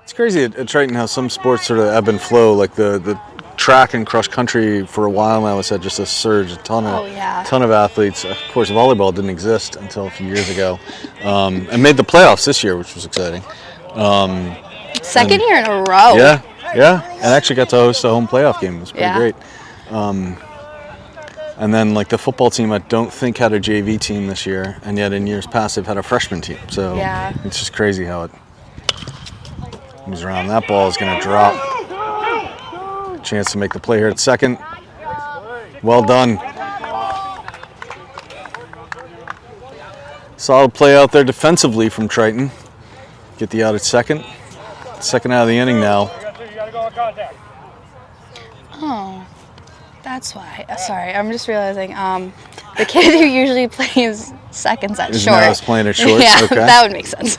It's crazy at Triton how some sports sort of ebb and flow. Like the track and cross country for a while now has had just a surge, a ton of athletes. Of course, volleyball didn't exist until a few years ago, and made the playoffs this year, which was exciting. Second year in a row. Yeah, and actually got to host a home playoff game. It was pretty great. And then like the football team, I don't think had a JV team this year, and yet in years past they've had a freshman team. So it's just crazy how it moves around. That ball is going to drop. Chance to make the play here at second. Well done. Solid play out there defensively from Triton. Get the out at second. Second out of the inning now. Oh, that's why. Sorry, I'm just realizing the kid who usually plays seconds at short. Now is playing at short. Yeah, okay. That would make sense.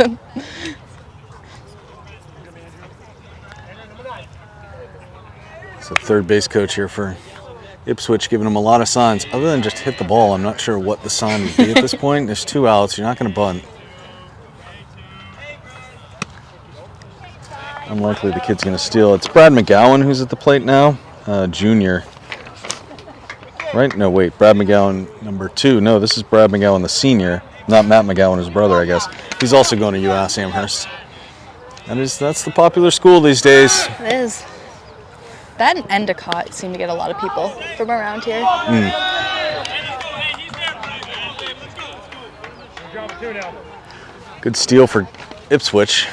So third base coach here for Ipswich, giving him a lot of signs. Other than just hit the ball, I'm not sure what the sign would be at this point. There's 2 outs. You're not going to bunt. Unlikely the kid's going to steal. It's Brad McGowan who's at the plate now, junior. Right? No, wait. Brad McGowan, number 2. No, this is Brad McGowan, the senior. Not Matt McGowan, his brother, I guess. He's also going to UMass Amherst. That's the popular school these days. It is. That and Endicott seem to get a lot of people from around here. Good steal for Ipswich.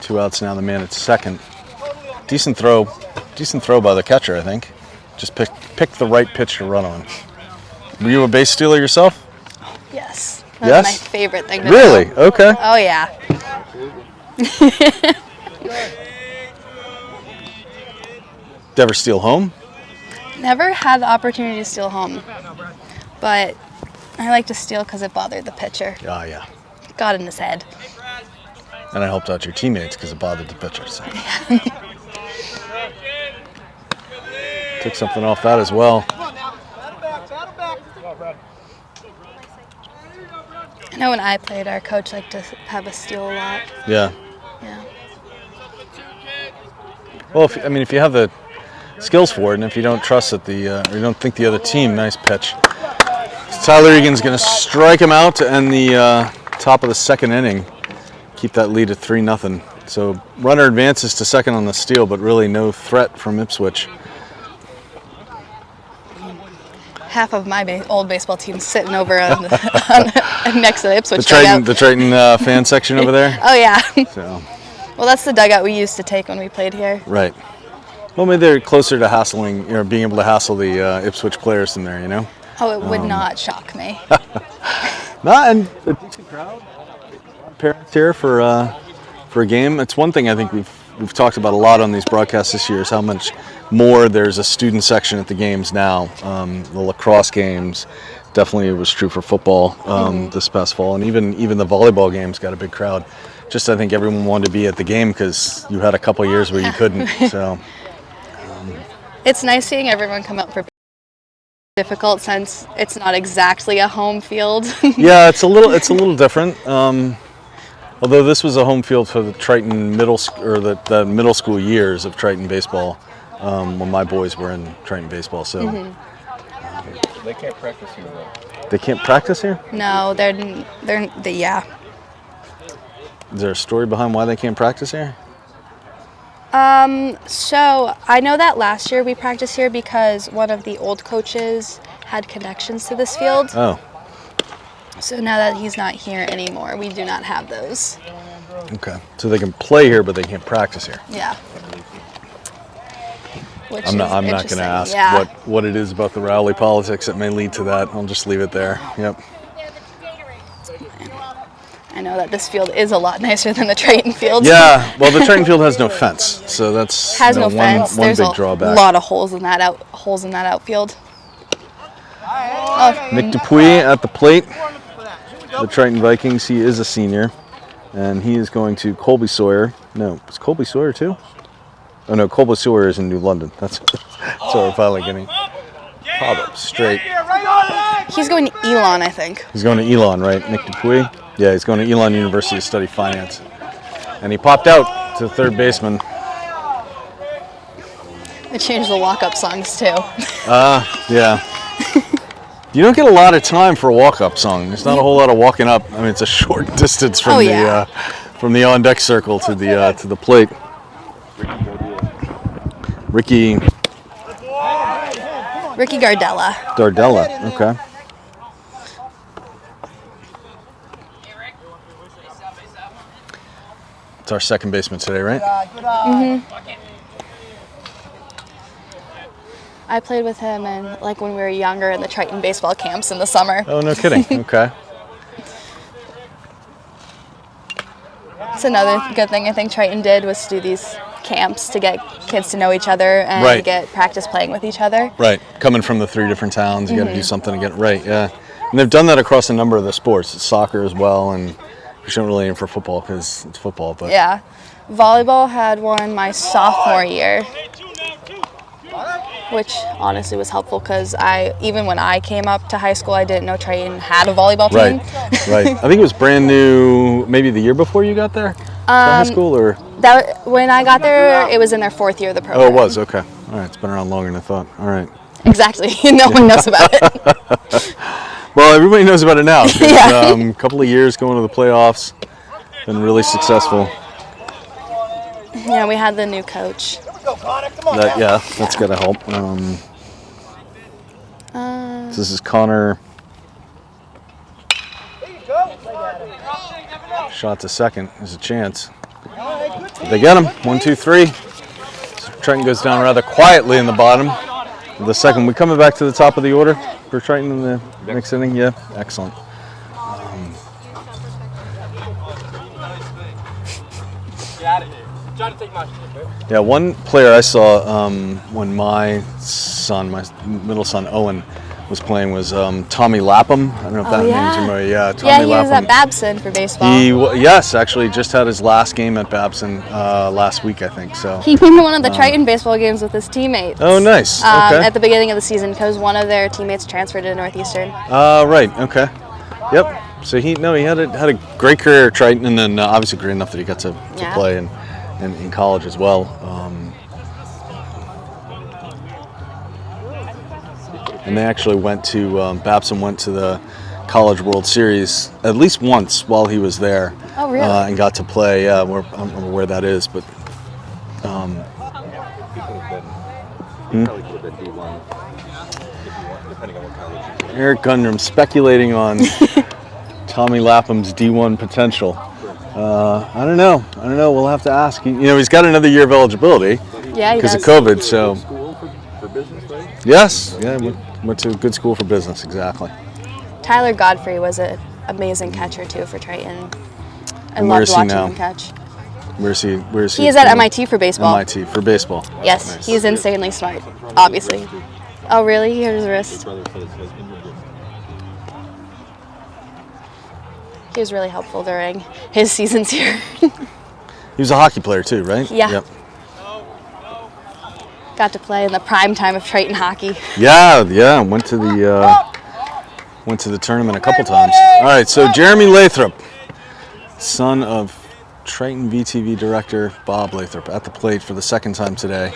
2 outs now, the man at second. Decent throw by the catcher, I think. Just pick the right pitch to run on. Were you a base stealer yourself? Yes. That's my favorite thing to do. Really? Okay. Oh, yeah. Did you ever steal home? Never had the opportunity to steal home, but I like to steal because it bothered the pitcher. Oh, yeah. Got in his head. And I helped out your teammates because it bothered the pitcher. So. Took something off that as well. I know when I played, our coach liked to have us steal a lot. Yeah. Yeah. Well, if you have the skills for it, and if you don't trust that or you don't think the other team, nice pitch. Tyler Egan's going to strike him out to end the top of the second inning. Keep that lead at 3-0. So runner advances to second on the steal, but really no threat from Ipswich. Half of my old baseball team's sitting over next to the Ipswich dugout. The Triton fan section over there? Oh, yeah. So. Well, that's the dugout we used to take when we played here. Right. Well, maybe they're closer to hassling, being able to hassle the Ipswich players in there, Oh, it would not shock me. And a decent crowd. Parents here for a game. It's one thing I think we've talked about a lot on these broadcasts this year is how much more there's a student section at the games now. The lacrosse games, definitely it was true for football this past fall, and even the volleyball games got a big crowd. Just I think everyone wanted to be at the game because you had a couple of years where you couldn't. So it's nice seeing everyone come out for. Difficult since it's not exactly a home field. Yeah, it's a little different. Although this was a home field for the Triton middle the middle school years of Triton baseball, when my boys were in Triton baseball. So they can't practice here, though. They can't practice here? No, they're yeah. Is there a story behind why they can't practice here? So I know that last year we practiced here because one of the old coaches had connections to this field. Oh. So now that he's not here anymore, we do not have those. Okay. So they can play here, but they can't practice here. Yeah. I'm not going to ask what it is about the Rowley politics that may lead to that. I'll just leave it there. Yep. I know that this field is a lot nicer than the Triton field. Yeah, well, the Triton field has no fence, so that's no fence. One There's big drawback. A lot of holes in that outfield. Nick Dupuy at the plate. The Triton Vikings. He is a senior, and he is going to Colby Sawyer. No, is Colby Sawyer too? Oh no, Colby Sawyer is in New London. That's what we're finally getting. Pop up straight. He's going to Elon, I think. He's going to Elon, right? Nick Dupuy. Yeah, he's going to Elon University to study finance. And he popped out to third baseman. They changed the walk-up songs too. Yeah. You don't get a lot of time for a walk-up song. There's not a whole lot of walking up. I mean, it's a short distance from from the on-deck circle to the plate. Ricky Gardella. Gardella, okay. It's our second baseman today, right? Mm-hmm. I played with him when we were younger in the Triton baseball camps in the summer. Oh, no kidding. Okay. It's another good thing I think Triton did was to do these camps to get kids to know each other and get practice playing with each other. Right. Coming from the 3 different towns, you got to do something to get it right. Yeah. And they've done that across a number of the sports. It's soccer as well, and we shouldn't really aim for football because it's football. But yeah. Volleyball had one my sophomore year, which honestly was helpful because even when I came up to high school, I didn't know Triton had a volleyball team. Right. I think it was brand new maybe the year before you got there to high school, or? When I got there, it was in their 4th year of the program. Oh, it was? Okay. All right. It's been around longer than I thought. All right. Exactly. No one knows about it. Well, everybody knows about it now. A couple of years going to the playoffs. Been really successful. Yeah, we had the new coach. That's got to help. This is Connor. Shot to second. There's a chance. They get him. 1, 2, 3. So Triton goes down rather quietly in the bottom of the second. We coming back to the top of the order for Triton in the next inning? Yeah, excellent. Yeah, one player I saw when my middle son Owen was playing was Tommy Lapham. I don't know if that name's familiar. Yeah, Tommy Lapham. He was at Babson for baseball. Yes, actually just had his last game at Babson last week, I think. So he came to one of the Triton baseball games with his teammates. Oh, nice. Okay. At the beginning of the season because one of their teammates transferred to Northeastern. Right. Okay. Yep. So he had a great career at Triton, and then obviously great enough that he got to play in college as well. And they actually went to Babson went to the College World Series at least once while he was there. Oh, really? And got to play. I don't know where that is, but. He probably could have been D1 depending on what college he's in. Eric Gundrum speculating on Tommy Lapham's D1 potential. I don't know. We'll have to ask. He's got another year of eligibility. Yeah, he does. Because of COVID, so. School for business, right? Yes. Yeah, went to a good school for business, exactly. Tyler Godfrey was an amazing catcher, too, for Triton. I where loved is he watching now? him catch. Where is he? He is at MIT for baseball. MIT for baseball. Yes, Nice. he's insanely smart, obviously. Oh, really? He hurt his wrist. He was really helpful during his seasons here. He was a hockey player too, right? Yeah. Yep. Got to play in the prime time of Triton hockey. Yeah. Went to the tournament a couple times. All right, so Jeremy Lathrop, son of Triton VTV director Bob Lathrop, at the plate for the second time today.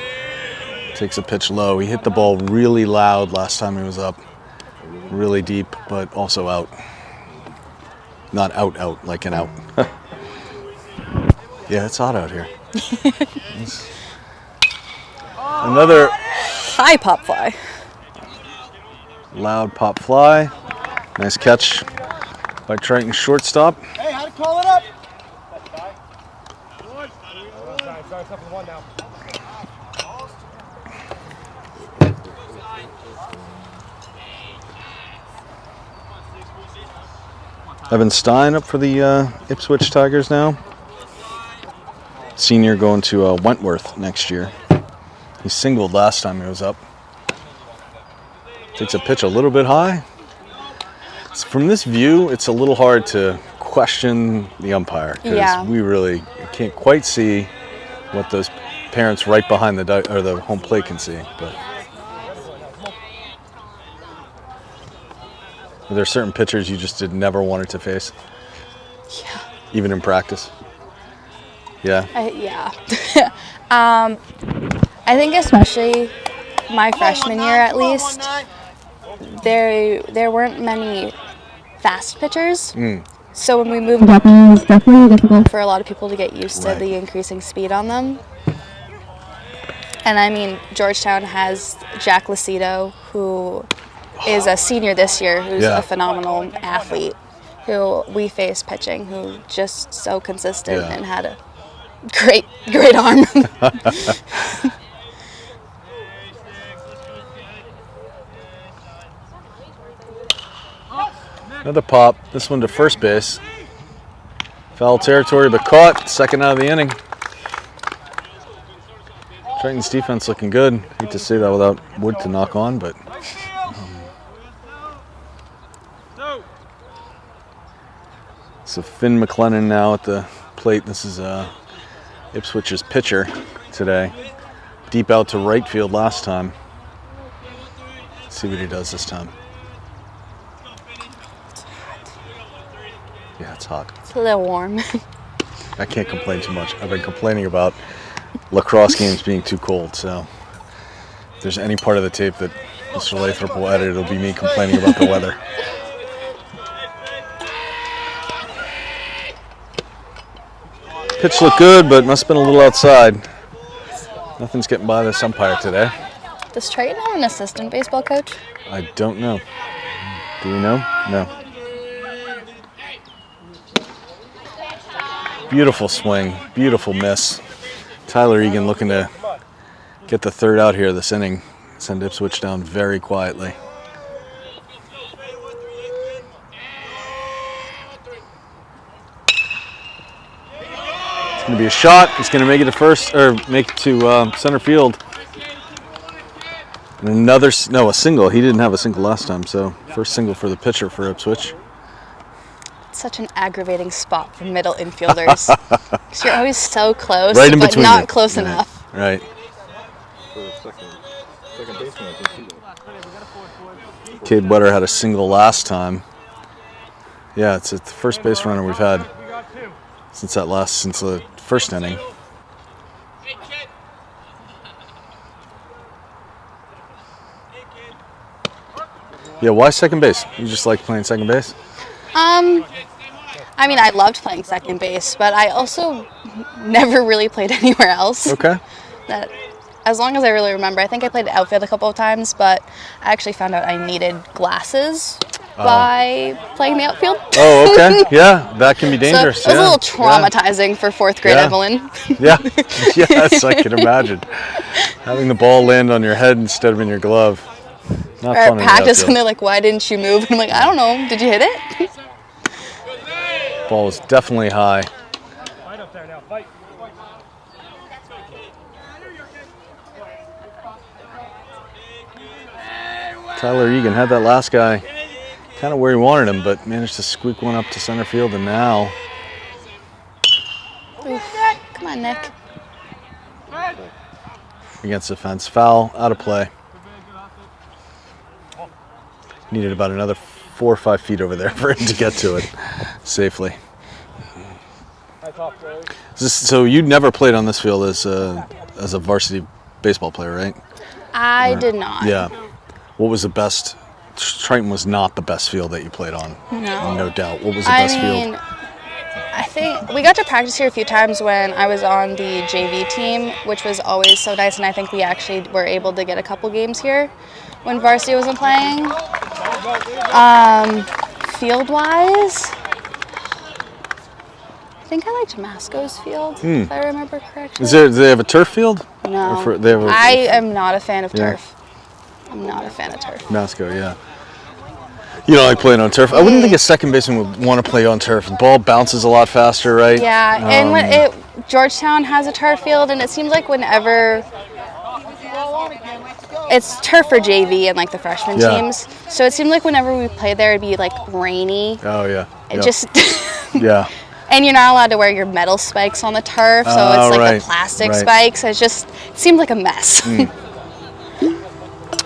Takes a pitch low. He hit the ball really loud last time he was up. Really deep, but also out. Not out, like an out. Yeah, it's hot out here. Another High pop fly. loud pop fly. Nice catch by Triton shortstop. Hey, how'd you call it up? Evan Stein up for the Ipswich Tigers now. Senior going to Wentworth next year. He singled last time he was up. Takes a pitch a little bit high. From this view, it's a little hard to question the umpire because we really can't quite see what those parents right behind the home plate can see. But are there certain pitchers you just never wanted to face? Yeah. Even in practice? Yeah. Yeah. I think especially my freshman year, at least, there weren't many fast pitchers. So when we moved up, it was definitely difficult for a lot of people to get used to the increasing speed on them. And I mean, Georgetown has Jack Lucido, who is a senior this year, who's a phenomenal athlete, who we faced pitching, who just so consistent and had a great arm. Another pop. This one to first base. Foul territory, but caught. Second out of the inning. Triton's defense looking good. Hate to say that without wood to knock on, but. So Finn McLennan now at the plate. This is Ipswich's pitcher today. Deep out to right field last time. Let's see what he does this time. Yeah, it's hot. It's a little warm. I can't complain too much. I've been complaining about lacrosse games being too cold, so if there's any part of the tape that Mr. Lathrop will edit, it'll be me complaining about the weather. Pitch looked good, but must have been a little outside. Nothing's getting by this umpire today. Does Triton have an assistant baseball coach? I don't know. Do you know? No. Beautiful swing, beautiful miss. Tyler Egan looking to get the third out here this inning. Send Ipswich down very quietly. It's going to be a shot. He's going to make it to first, or make it to center field. And another, no, a single. He didn't have a single last time, so first single for the pitcher for Ipswich. Such an aggravating spot for middle infielders. Because you're always so close, right in but between not you. close enough. Right. For the second baseman, I think he Cade Wetter had a single last time. Yeah, it's the first base runner we've had since the first inning. Yeah, why second base? You just like playing second base? I mean, I loved playing second base, but I also never really played anywhere else. Okay. That, as long as I really remember, I think I played outfield a couple of times, but I actually found out I needed glasses by playing the outfield. Oh, okay. Yeah, that can be dangerous. So it was a little traumatizing for fourth grade Evelyn. Yeah. Yes, I can imagine. Having the ball land on your head instead of in your glove. Not Or fun at practice when they're like, why didn't you move? And I'm like, I don't know. Did you hit it? Ball was definitely high. Tyler Egan had that last guy kind of where he wanted him, but managed to squeak one up to center field, and now. Oof. Come on, Nick. Against the fence. Foul, out of play. Needed about another 4 or 5 feet over there for him to get to it safely. So you never played on this field as a varsity baseball player, right? I did not. Yeah. What was the best? Triton was not the best field that you played on. No doubt. What was the best field? I think we got to practice here a few times when I was on the JV team, which was always so nice, and I think we actually were able to get a couple games here when varsity wasn't playing. Field-wise, I think I liked Masco's field, if I remember correctly. Do they have a turf field? No. Or I am not a fan of turf. I'm not a fan of turf. Masco, yeah. You don't like playing on turf? I wouldn't think a second baseman would want to play on turf. The ball bounces a lot faster, right? Yeah, and when Georgetown has a turf field, and it seems like whenever it's turf for JV and like the freshman teams, so it seemed like whenever we played there, it'd be like rainy. Oh yeah. It just yeah. And you're not allowed to wear your metal spikes on the turf, so it's like the plastic spikes. It seemed like a mess.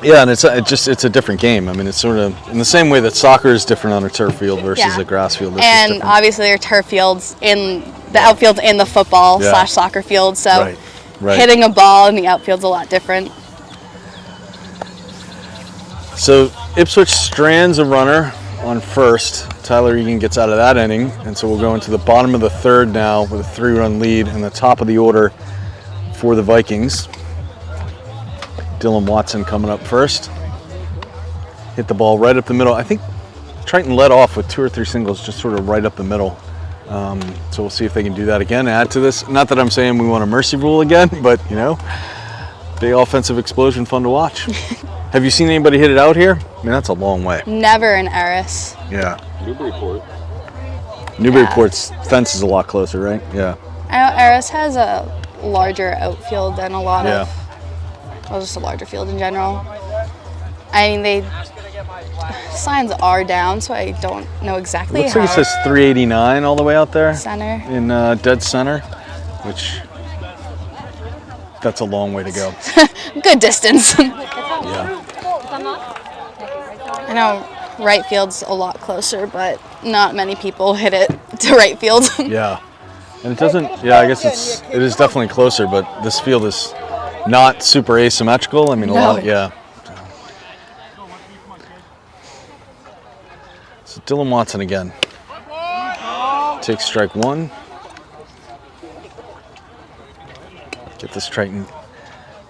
Yeah, and it's a different game. I mean, it's sort of in the same way that soccer is different on a turf field versus a grass field. And obviously, there are turf fields in the outfield's in the football / soccer field, so hitting a ball in the outfield's a lot different. So Ipswich strands a runner on first. Tyler Egan gets out of that inning, and so we'll go into the bottom of the third now with a 3-run lead and the top of the order for the Vikings. Dylan Watson coming up first. Hit the ball right up the middle. I think Triton led off with 2 or 3 singles just sort of right up the middle. So we'll see if they can do that again, add to this. Not that I'm saying we want a mercy rule again, but, you know, big offensive explosion, fun to watch. Have you seen anybody hit it out here? I mean, that's a long way. Never in Eris. Yeah. Newburyport. Newburyport's fence is a lot closer, right? Yeah. I know Eris has a larger outfield than a lot of, well, just a larger field in general. I mean, signs are down, so I don't know exactly Looks like it says 389 all the way out there. Center. In dead center, which, that's a long way to go. Good distance. Yeah. I know right field's a lot closer, but not many people hit it to right field. Yeah. And it doesn't, I guess it is definitely closer, but this field is not super asymmetrical. I mean, a lot, So Dylan Watson again. Takes strike 1. Get this Triton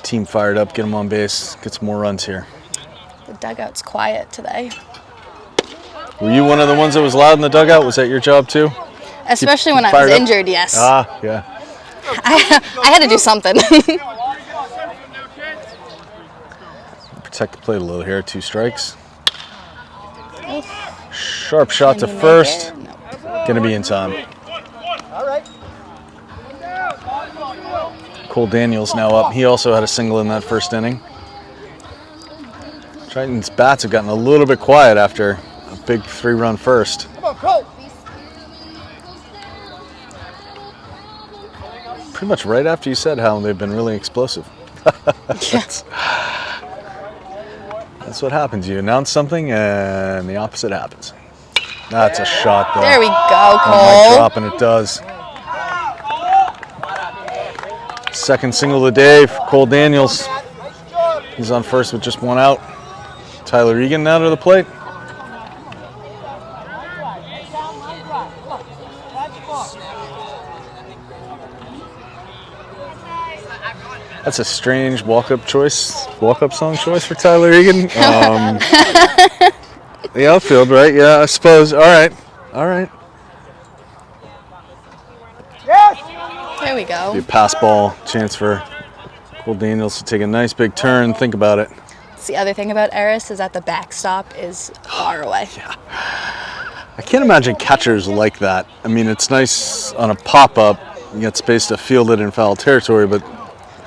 team fired up, get them on base, get some more runs here. The dugout's quiet today. Were you one of the ones that was loud in the dugout? Was that your job too? Especially when I was injured, yes. Ah, yeah. I had to do something. Protect the plate a little here, 2 strikes. Sharp shot to first. Gonna be in time. Cole Daniels now up. He also had a single in that first inning. Triton's bats have gotten a little bit quiet after a big 3-run first. Pretty much right after you said how they've been really explosive. That's what happens. You announce something and the opposite happens. That's a shot though. There we go, Cole. It might drop, and it does. Second single of the day for Cole Daniels. He's on first with just 1 out. Tyler Egan now to the plate. That's a strange walk-up song choice for Tyler Egan. The outfield, right? Yeah, I suppose. All right. There we go. Be a pass ball chance for Cole Daniels to take a nice big turn. Think about it. That's the other thing about Eris is that the backstop is far away. Yeah. I can't imagine catchers like that. I mean, it's nice on a pop-up. You get space to field it in foul territory, but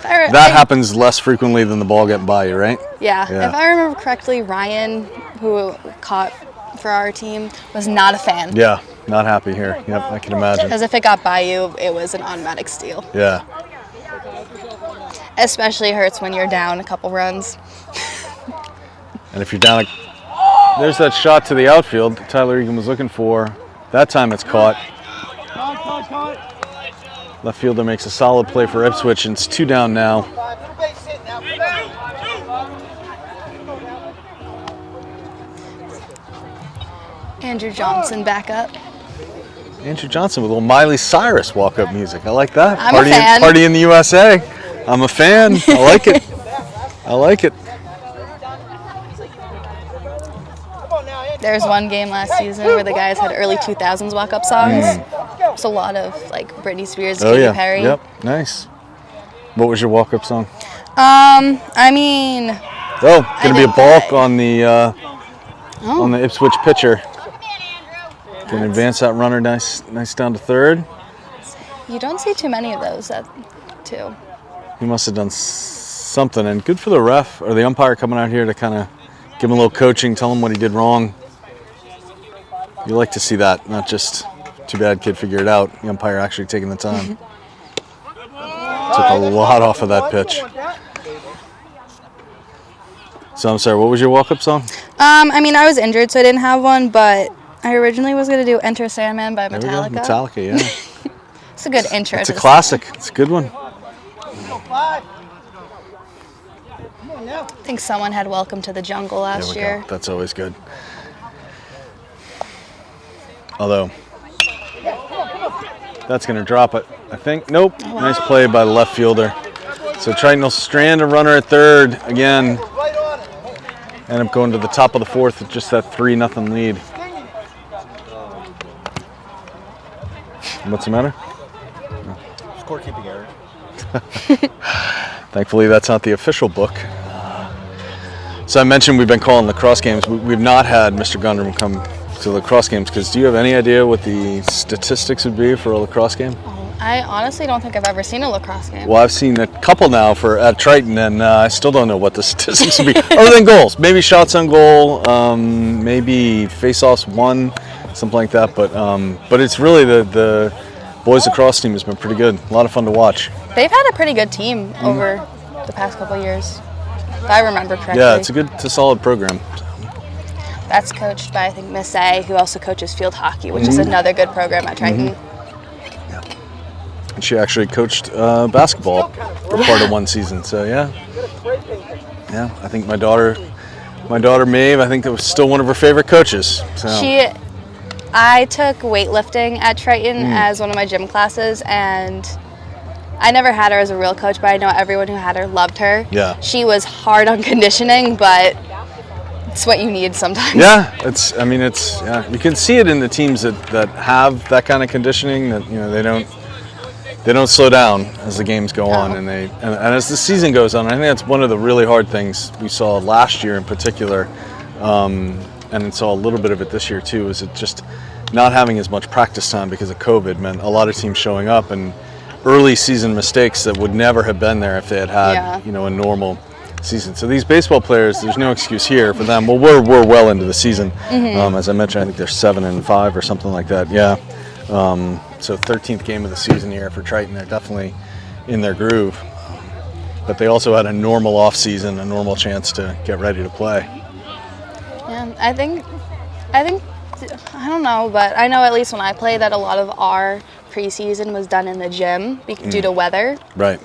that happens less frequently than the ball getting by you, right? Yeah. If I remember correctly, Ryan, who caught for our team, was not a fan. Yeah, not happy here. Yep, I can imagine. Because if it got by you, it was an automatic steal. Yeah. Especially hurts when you're down a couple runs. And if you're down, there's that shot to the outfield that Tyler Egan was looking for. That time it's caught. Left fielder makes a solid play for Ipswich, and it's 2 down now. Andrew Johnson back up. Andrew Johnson with a little Miley Cyrus walk-up music. I like that. I'm a fan. Party in the USA. I'm a fan. I like it. I like it. There's one game last season where the guys had early 2000s walk-up songs. It's a lot of like Britney Spears, Katy Perry. Yep, nice. What was your walk-up song? I mean. Gonna be a balk on the Ipswich pitcher. Can advance that runner nice down to third. You don't see too many of those too. He must have done something, and good for the ref or the umpire coming out here to kind of give him a little coaching, tell him what he did wrong. You like to see that, not just too bad kid figure it out. The umpire actually taking the time. Took a lot off of that pitch. So I'm sorry, what was your walk-up song? I mean, I was injured, so I didn't have one, but I originally was going to do Enter Sandman by Metallica. Metallica, yeah. It's a good intro. It's to a the classic. It's a good one. I think someone had Welcome to the Jungle last There we year. go. That's always good. Although, that's going to drop it, I think. Nope. Oh, wow. Nice play by the left fielder. So Triton will strand a runner at third again. End up going to the top of the fourth with just that 3-0 lead. What's the matter? Scorekeeping error. Thankfully, that's not the official book. So I mentioned we've been calling lacrosse games. We've not had Mr. Gundram come to lacrosse games because do you have any idea what the statistics would be for a lacrosse game? I honestly don't think I've ever seen a lacrosse game. Well, I've seen a couple now at Triton, and I still don't know what the statistics would be, other than goals. Maybe shots on goal, maybe face-offs won, something like that. But it's really the boys lacrosse team has been pretty good. A lot of fun to watch. They've had a pretty good team over the past couple of years, if I remember correctly. Yeah, it's a solid program. That's coached by, I think, Miss A, who also coaches field hockey, which is another good program at Triton. And she actually coached basketball for part of one season. So yeah. I think my daughter Maeve, I think that was still one of her favorite coaches. So. I took weightlifting at Triton as one of my gym classes, and I never had her as a real coach, but I know everyone who had her loved her. Yeah. She was hard on conditioning, but it's what you need sometimes. Yeah, you can see it in the teams that have that kind of conditioning, that they don't slow down as the games go on, and as the season goes on. I think that's one of the really hard things we saw last year in particular, and saw a little bit of it this year too. Is it just not having as much practice time because of COVID meant a lot of teams showing up and early season mistakes that would never have been there if they had a normal season. So these baseball players, there's no excuse here for them. Well, we're well into the season. As I mentioned, I think they're 7-5 or something like that. Yeah. So 13th game of the season here for Triton. They're definitely in their groove. But they also had a normal off season, a normal chance to get ready to play. Yeah, I think, I don't know, but I know at least when I played that a lot of our preseason was done in the gym due to weather. Right.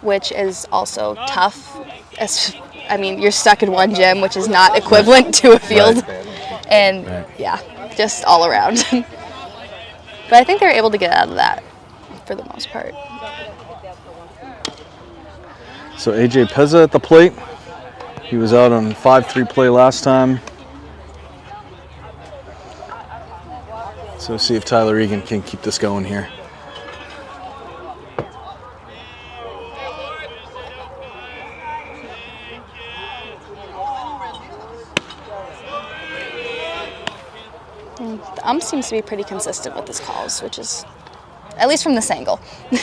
Which is also tough. You're stuck in one gym, which is not equivalent to a field. Right. And just all around. But I think they were able to get out of that for the most part. So AJ Pezza at the plate. He was out on 5-3 play last time. So see if Tyler Egan can keep this going here. The ump seems to be pretty consistent with his calls, which is, at least from this angle.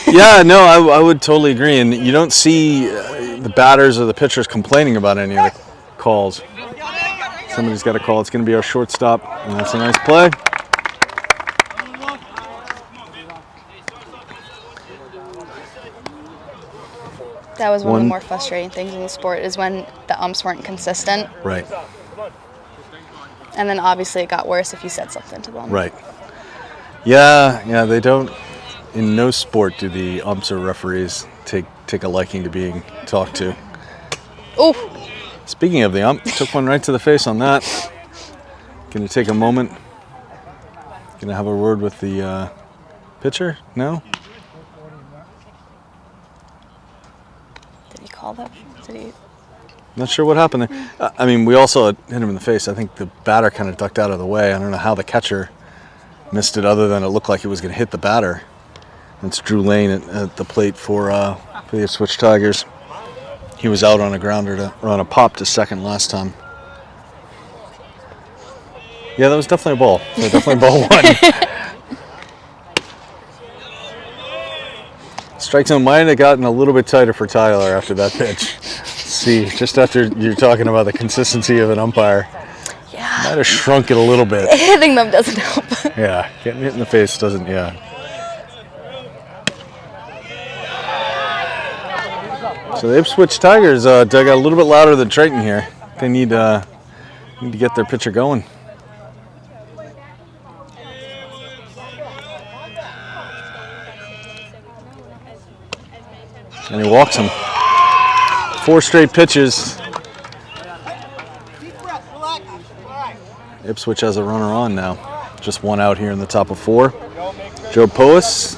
Yeah, no, I would totally agree. And you don't see the batters or the pitchers complaining about any of the calls. Somebody's got a call. It's going to be our shortstop, and that's a nice play. That was one of the more frustrating things in the sport, is when the umps weren't consistent. Right. And then obviously it got worse if you said something to them. Right. Yeah, they don't, in no sport do the umps or referees take a liking to being talked to. Ooh. Speaking of the ump, took one right to the face on that. Gonna take a moment. Gonna have a word with the pitcher? No? Did he call that? Not sure what happened there. We also hit him in the face. I think the batter kind of ducked out of the way. I don't know how the catcher missed it, other than it looked like it was going to hit the batter. It's Drew Lane at the plate for the Ipswich Tigers. He was out on a grounder or on a pop to second last time. Yeah, that was definitely a ball. So definitely ball one. Strike zone might have gotten a little bit tighter for Tyler after that pitch. See, just after you're talking about the consistency of an umpire, might have shrunk it a little bit. Hitting them doesn't help. Yeah, getting hit in the face doesn't, So the Ipswich Tigers dug out a little bit louder than Triton here. They need to get their pitcher going. And he walks him. 4 straight pitches. Ipswich has a runner on now. Just 1 out here in the top of 4. Joe Powis.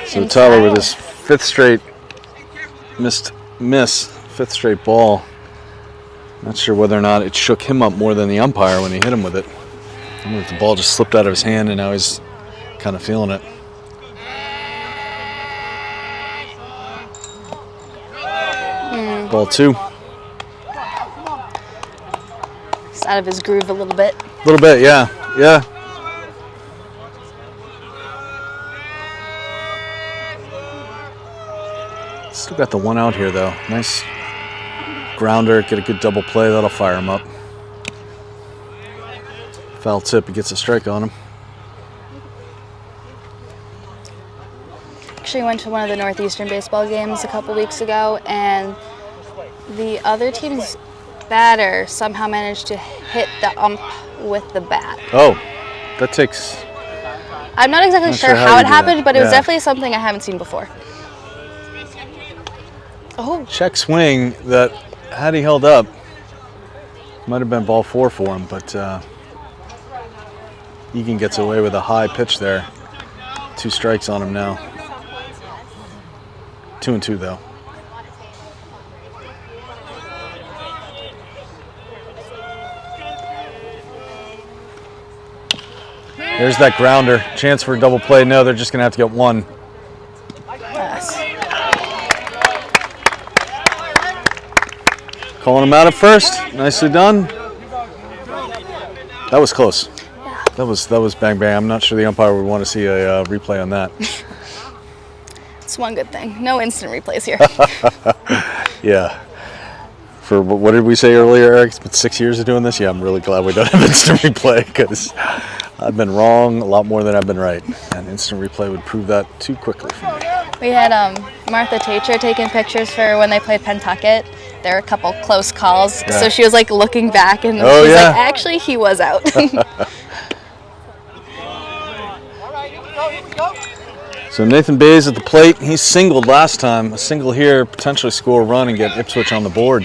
So Tyler with his 5th straight miss, 5th straight ball. Not sure whether or not it shook him up more than the umpire when he hit him with it. I wonder if the ball just slipped out of his hand and now he's kind of feeling it. Ball 2. He's out of his groove a little bit. A little bit, yeah. Yeah. Still got the 1 out here, though. Nice grounder, get a good double play. That'll fire him up. Foul tip, he gets a strike on him. Actually went to one of the Northeastern baseball games a couple weeks ago, and the other team's batter somehow managed to hit the ump with the bat. Oh, that takes... I'm not exactly sure how how you it do happened, that. but it was Yeah. definitely something I haven't seen before. Oh, Check swing that, had he held up, might have been ball 4 for him, but Egan gets away with a high pitch there. 2 strikes on him now. 2-2 though. There's that grounder. Chance for a double play. No, they're just going to have to get 1. yes. Calling him out at first. Nicely done. That was close. Yeah. That was bang bang. I'm not sure the umpire would want to see a replay on that. It's one good thing. No instant replays here. Yeah. For what did we say earlier, Eric? It's been 6 years of doing this. Yeah, I'm really glad we don't have instant replay because I've been wrong a lot more than I've been right, and instant replay would prove that too quickly for me. We had Martha Tacher taking pictures for when they played Pentucket. There were a couple close calls, Yeah. so she was like looking back, and Oh, she's yeah. like, actually, he was out. So Nathan Bays at the plate. He singled last time. A single here, potentially score a run and get Ipswich on the board.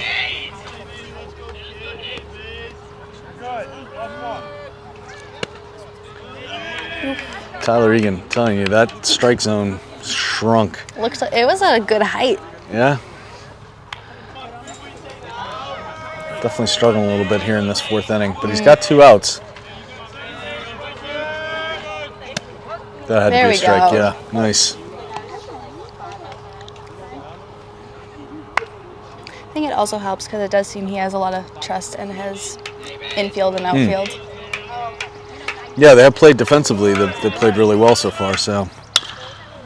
Tyler Egan, telling you, that strike zone shrunk. Looks like it was at a good height. Yeah. Definitely struggling a little bit here in this 4th inning, but he's got 2 outs. That had There to be we a strike, go. yeah. Nice. I think it also helps because it does seem he has a lot of trust in his infield and outfield. Yeah, they have played defensively. They've played really well so far, so.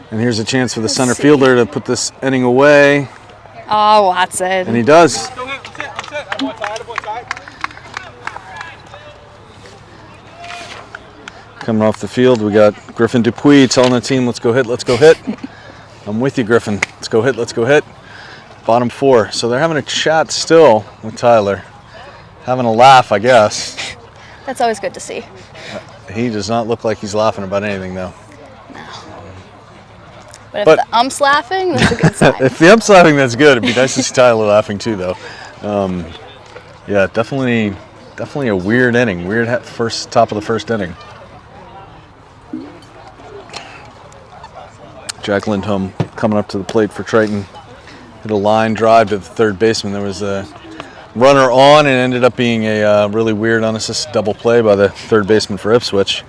And here's a chance for the center fielder to put this inning away, Oh, Watson. and he does. Coming off the field, we got Griffin Dupuis telling the team, let's go hit, let's go hit. I'm with you, Griffin. Let's go hit, let's go hit. Bottom 4. So they're having a chat still with Tyler. Having a laugh, I guess. That's always good to see. He does not look like he's laughing about anything, though. But if But- the ump's laughing, that's a good sign. If the ump's laughing, that's good. It'd be nice to see Tyler laughing too, though. Yeah, definitely a weird inning. Weird top of the first inning. Jack Lindholm coming up to the plate for Triton. Hit a line drive to the third baseman. There was a runner on, and ended up being a really weird unassisted double play by the third baseman for Ipswich.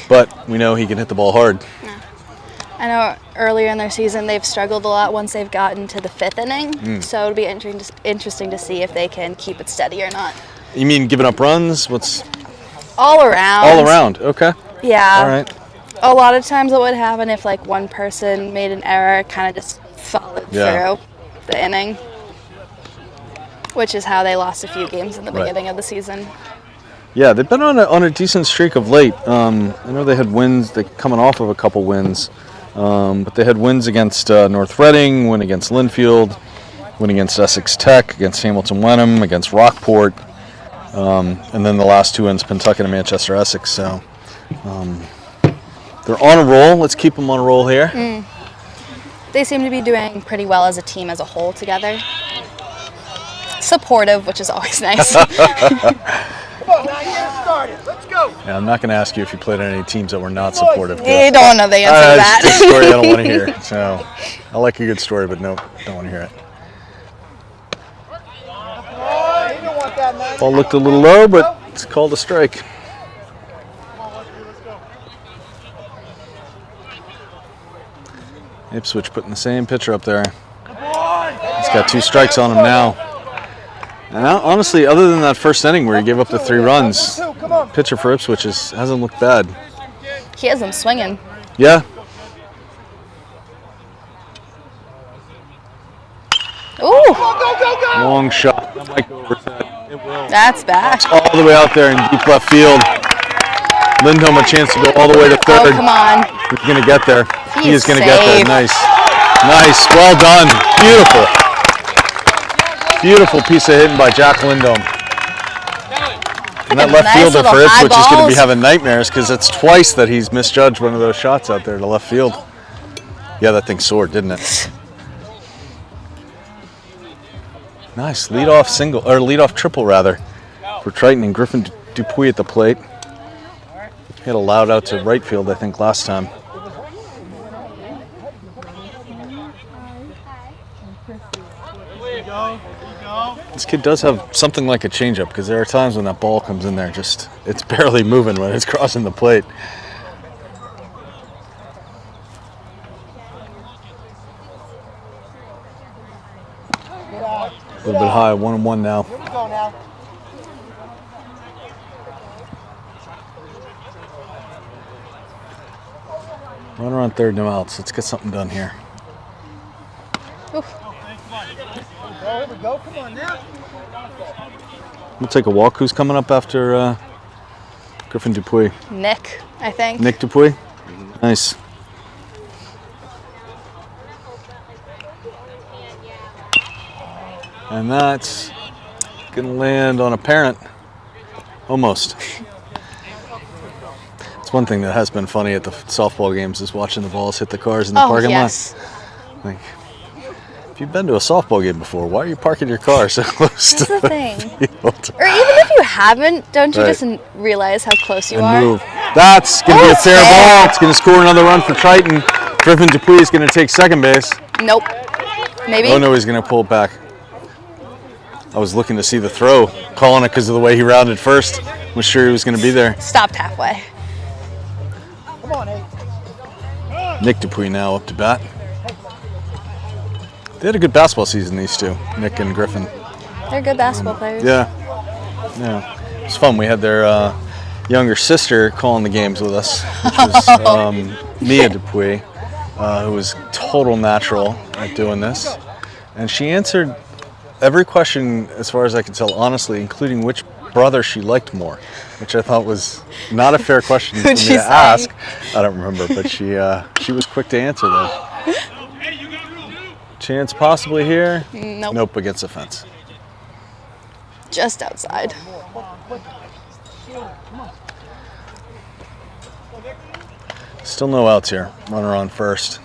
But we know he can hit the ball hard. I know earlier in their season they've struggled a lot once they've gotten to the 5th inning. So it'll be interesting to see if they can keep it steady or not. You mean giving up runs? What's All around. all around? Okay. Yeah. All right. A lot of times what would happen if like one person made an error, kind of just followed Yeah. through the inning, which is how they lost a few games in the Right. beginning of the season. Yeah, they've been on a decent streak of late. I know they had wins. They're coming off of a couple wins, but they had wins against North Reading, win against Linfield. win against Essex Tech, against Hamilton Wenham, against Rockport, and then the last 2 wins, Pentucket and Manchester Essex. So they're on a roll. Let's keep them on a roll here. They seem to be doing pretty well as a team as a whole together. Supportive, which is always nice. Come on, now get it started. Let's go. Yeah, I'm not going to ask you if you played on any teams that were not supportive. You don't know the answer to that. It's a story I don't want to hear. So I like a good story, but no, don't want to hear it. Ball looked a little low, but it's called a strike. Ipswich putting the same pitcher up there. He's got 2 strikes on him now. And honestly, other than that first inning where he gave up the 3 runs, pitcher for Ipswich hasn't looked bad. He has them swinging. Yeah. Ooh, Long shot. that's bad. All the way out there in deep left field. Lindholm a chance to go all the way to third. Oh, come on. He's going to get there. He is He's going to get there. safe. Nice. Nice. Well done. Beautiful. Beautiful piece of hitting by Jack Lindholm. And that left Nice fielder little for high Ipswich is going to be balls. having nightmares because it's twice that he's misjudged one of those shots out there to left field. Yeah, that thing soared, didn't it? Nice leadoff single, or leadoff triple rather, for Triton and Griffin Dupuis at the plate. He had a loud out to right field, I think, last time. This kid does have something like a changeup because there are times when that ball comes in there, it's barely moving when it's crossing the plate. A little bit high, 1-1 now. Here we go now. Runner on third, no outs. Let's get something done here. Here we go. Come on now. We'll take a walk. Who's coming up after Griffin Dupuis? Nick, I think. Nick Dupuis? Nice. And that's going to land on a parent. Almost. It's one thing that has been funny at the softball games is watching the balls hit the cars in the parking yes. lot. Like, if you've been to a softball game before, why are you parking your car so close That's to the the thing. field? Or even if you haven't, don't you Right. just realize how close you And are? move. That's going to be a Oh, fair fair. ball. It's going to score another run for Triton. Griffin Dupuis is going to take second base. Nope. Maybe? Oh no, he's going to pull it back. I was looking to see the throw, calling it because of the way he rounded first. Was sure he was going to be there. Stopped halfway. Come on, Nate. Nick Dupuis now up to bat. They had a good basketball season, these two, Nick and Griffin. They're good basketball players. Yeah. It was fun. We had their younger sister calling the games with us, which was Mia Dupuis, who was total natural at doing this. And she answered every question, as far as I can tell, honestly, including which brother she liked more, which I thought was not a fair question for me Who'd to she say? ask. I don't remember, but she was quick to answer though. Chance possibly here. Nope. Nope, against the fence. Just outside. Still no outs here. Runner on first.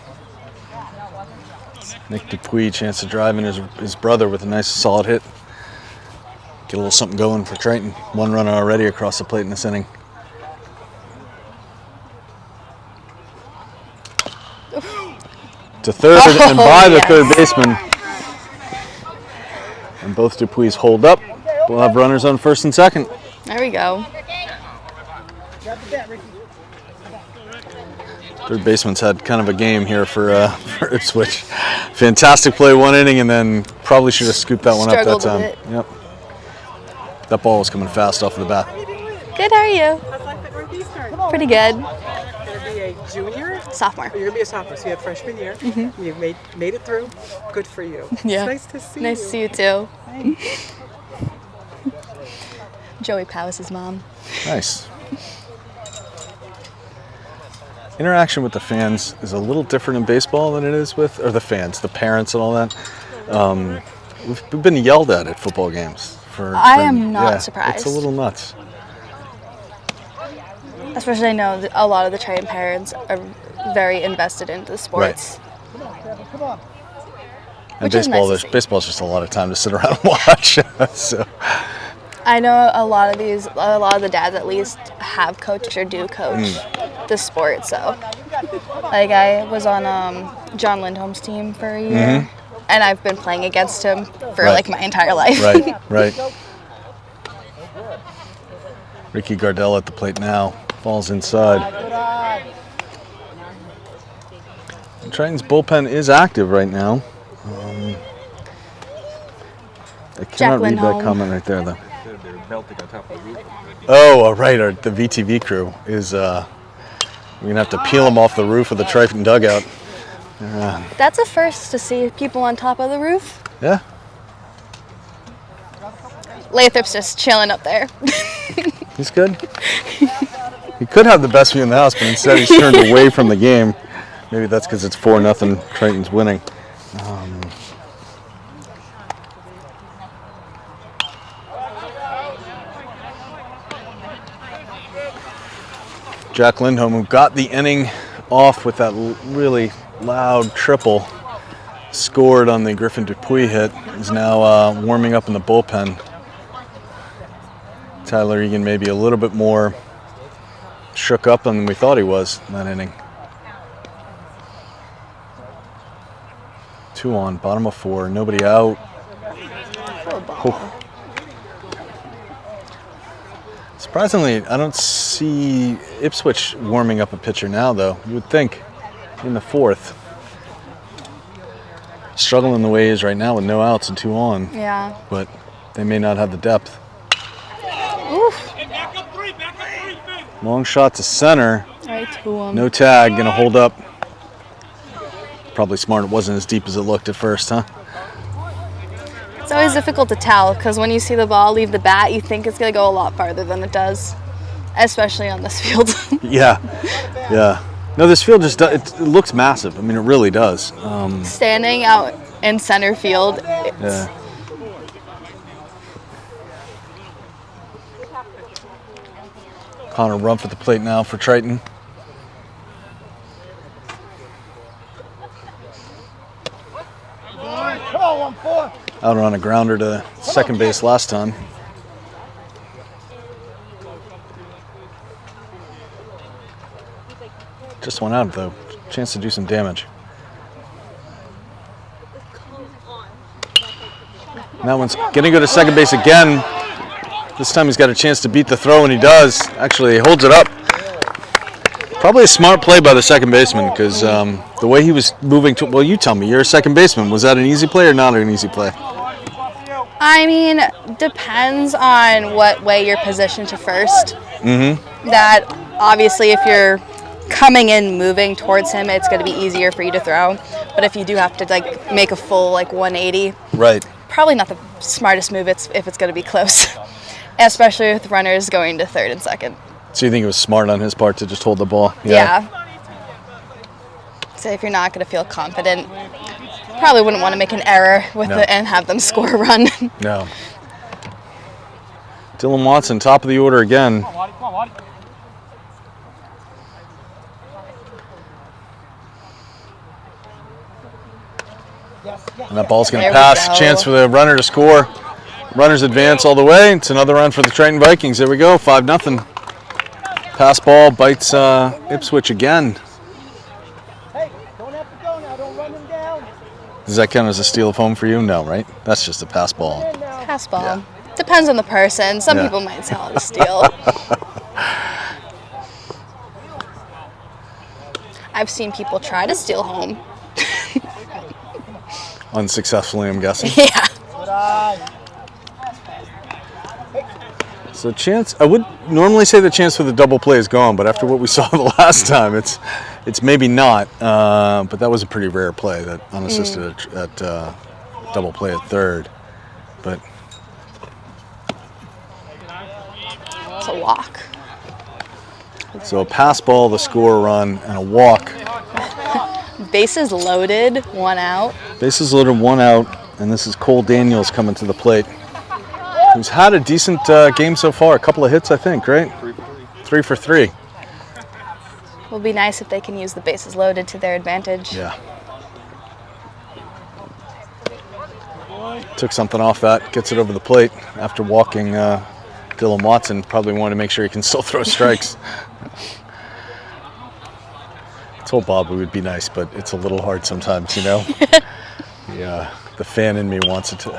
Nick Dupuis, chance to drive in his brother with a nice solid hit. Get a little something going for Triton. One runner already across the plate in this inning. To third and by the yes. third baseman. And both Dupuis hold up. We'll have runners on first and second. There we go. Grab the bat, Ricky. Third baseman's had kind of a game here for Ipswich. Fantastic play one inning, and then probably should have scooped that one up that Struggled a time. bit. Yep. That ball was coming fast off the bat. Good, how are you? How's life at Northeastern? Pretty good. You're gonna be a junior? Sophomore. Or you're gonna be a sophomore, so you have freshman year. You've made it through. Good for you. Yeah. It's nice to see Nice you. to see you too. Joey Powis' his mom. Nice. Interaction with the fans is a little different in baseball than it is with, or the fans, the parents and all that. we've been yelled at football games. I am not surprised. It's a little nuts. Especially I know that a lot of the Triton parents are very invested into the sports. Right. And Which is baseball, nice to see. baseball's just a lot of time to sit around and watch. So I know a lot of the dads at least have coached or do coach the sport. So, like I was on John Lindholm's team for a year, and I've been playing against him for like my entire life. Right. Ricky Gardell at the plate now. Ball's inside. Triton's bullpen is active right now. I cannot read that comment right there, though. They're melting on top of the roof. Oh, right. The VTV crew is. We're gonna have to peel them off the roof of the Triton dugout. That's a first to see people on top of the roof. Yeah. Lathrop's just chilling up there. He's good. He could have the best view in the house, but instead he's turned away from the game. Maybe that's because it's 4-0. Triton's winning. Jack Lindholm, who got the inning off with that really loud triple, scored on the Griffin Dupuis hit, is now warming up in the bullpen. Tyler Egan maybe a little bit more shook up than we thought he was in that inning. 2 on, bottom of 4, nobody out. Oh. Surprisingly, I don't see Ipswich warming up a pitcher now, though. You would think in the 4th. Struggling the way he is right now with no outs and 2 on. Yeah. But they may not have the depth. Oof. Long shot to center. Right to him. No tag, gonna hold up. Probably smart it wasn't as deep as it looked at first, huh? It's always difficult to tell because when you see the ball leave the bat, you think it's going to go a lot farther than it does, especially on this field. Yeah. No, this field just it looks massive. I mean, it really does. Standing out in center field, Yeah. Connor Rumpf at the plate now for Triton. Out on a grounder to second base last time. Just went out though. Chance to do some damage. And that one's gonna go to second base again. This time he's got a chance to beat the throw, and he does. Actually, he holds it up. Probably a smart play by the second baseman because the way he was moving to, well, you tell me, you're a second baseman. Was that an easy play or not an easy play? I mean, depends on what way you're positioned to first. That obviously if you're coming in moving towards him, it's going to be easier for you to throw. But if you do have to like make a full like 180, Right. probably not the smartest move if it's going to be close, especially with runners going to third and second. So you think it was smart on his part to just hold the ball? Yeah. So if you're not going to feel confident, probably wouldn't want to make an error with No. it and have them score a run. No. Dylan Watson, top of the order again. And that ball's going There to we pass. go. Chance for the runner to score. Runners advance all the way. It's another run for the Triton Vikings. There we go, 5-0. Pass ball bites Ipswich again. Hey, don't have to go now. Don't run him down. Does that count as a steal of home for you? No, right? That's just a pass ball. Pass ball. Yeah. Depends on the person. Some Yeah. people might tell it a steal. I've seen people try to steal home. Unsuccessfully, I'm guessing. Yeah. So chance, I would normally say the chance for the double play is gone, but after what we saw the last time, it's maybe not. But that was a pretty rare play, that unassisted at double play at third. But It's a walk. so a pass ball, the score run, and a walk. Bases loaded, 1 out. Bases loaded, 1 out. And this is Cole Daniels coming to the plate, who's had a decent game so far. A couple of hits, I think, right? 3 for 3. Will be nice if they can use the bases loaded to their advantage. Yeah. Took something off that, gets it over the plate after walking Dylan Watson. Probably wanted to make sure he can still throw strikes. I told Bob it would be nice, but it's a little hard sometimes, you know? Yeah, the fan in me wants it to.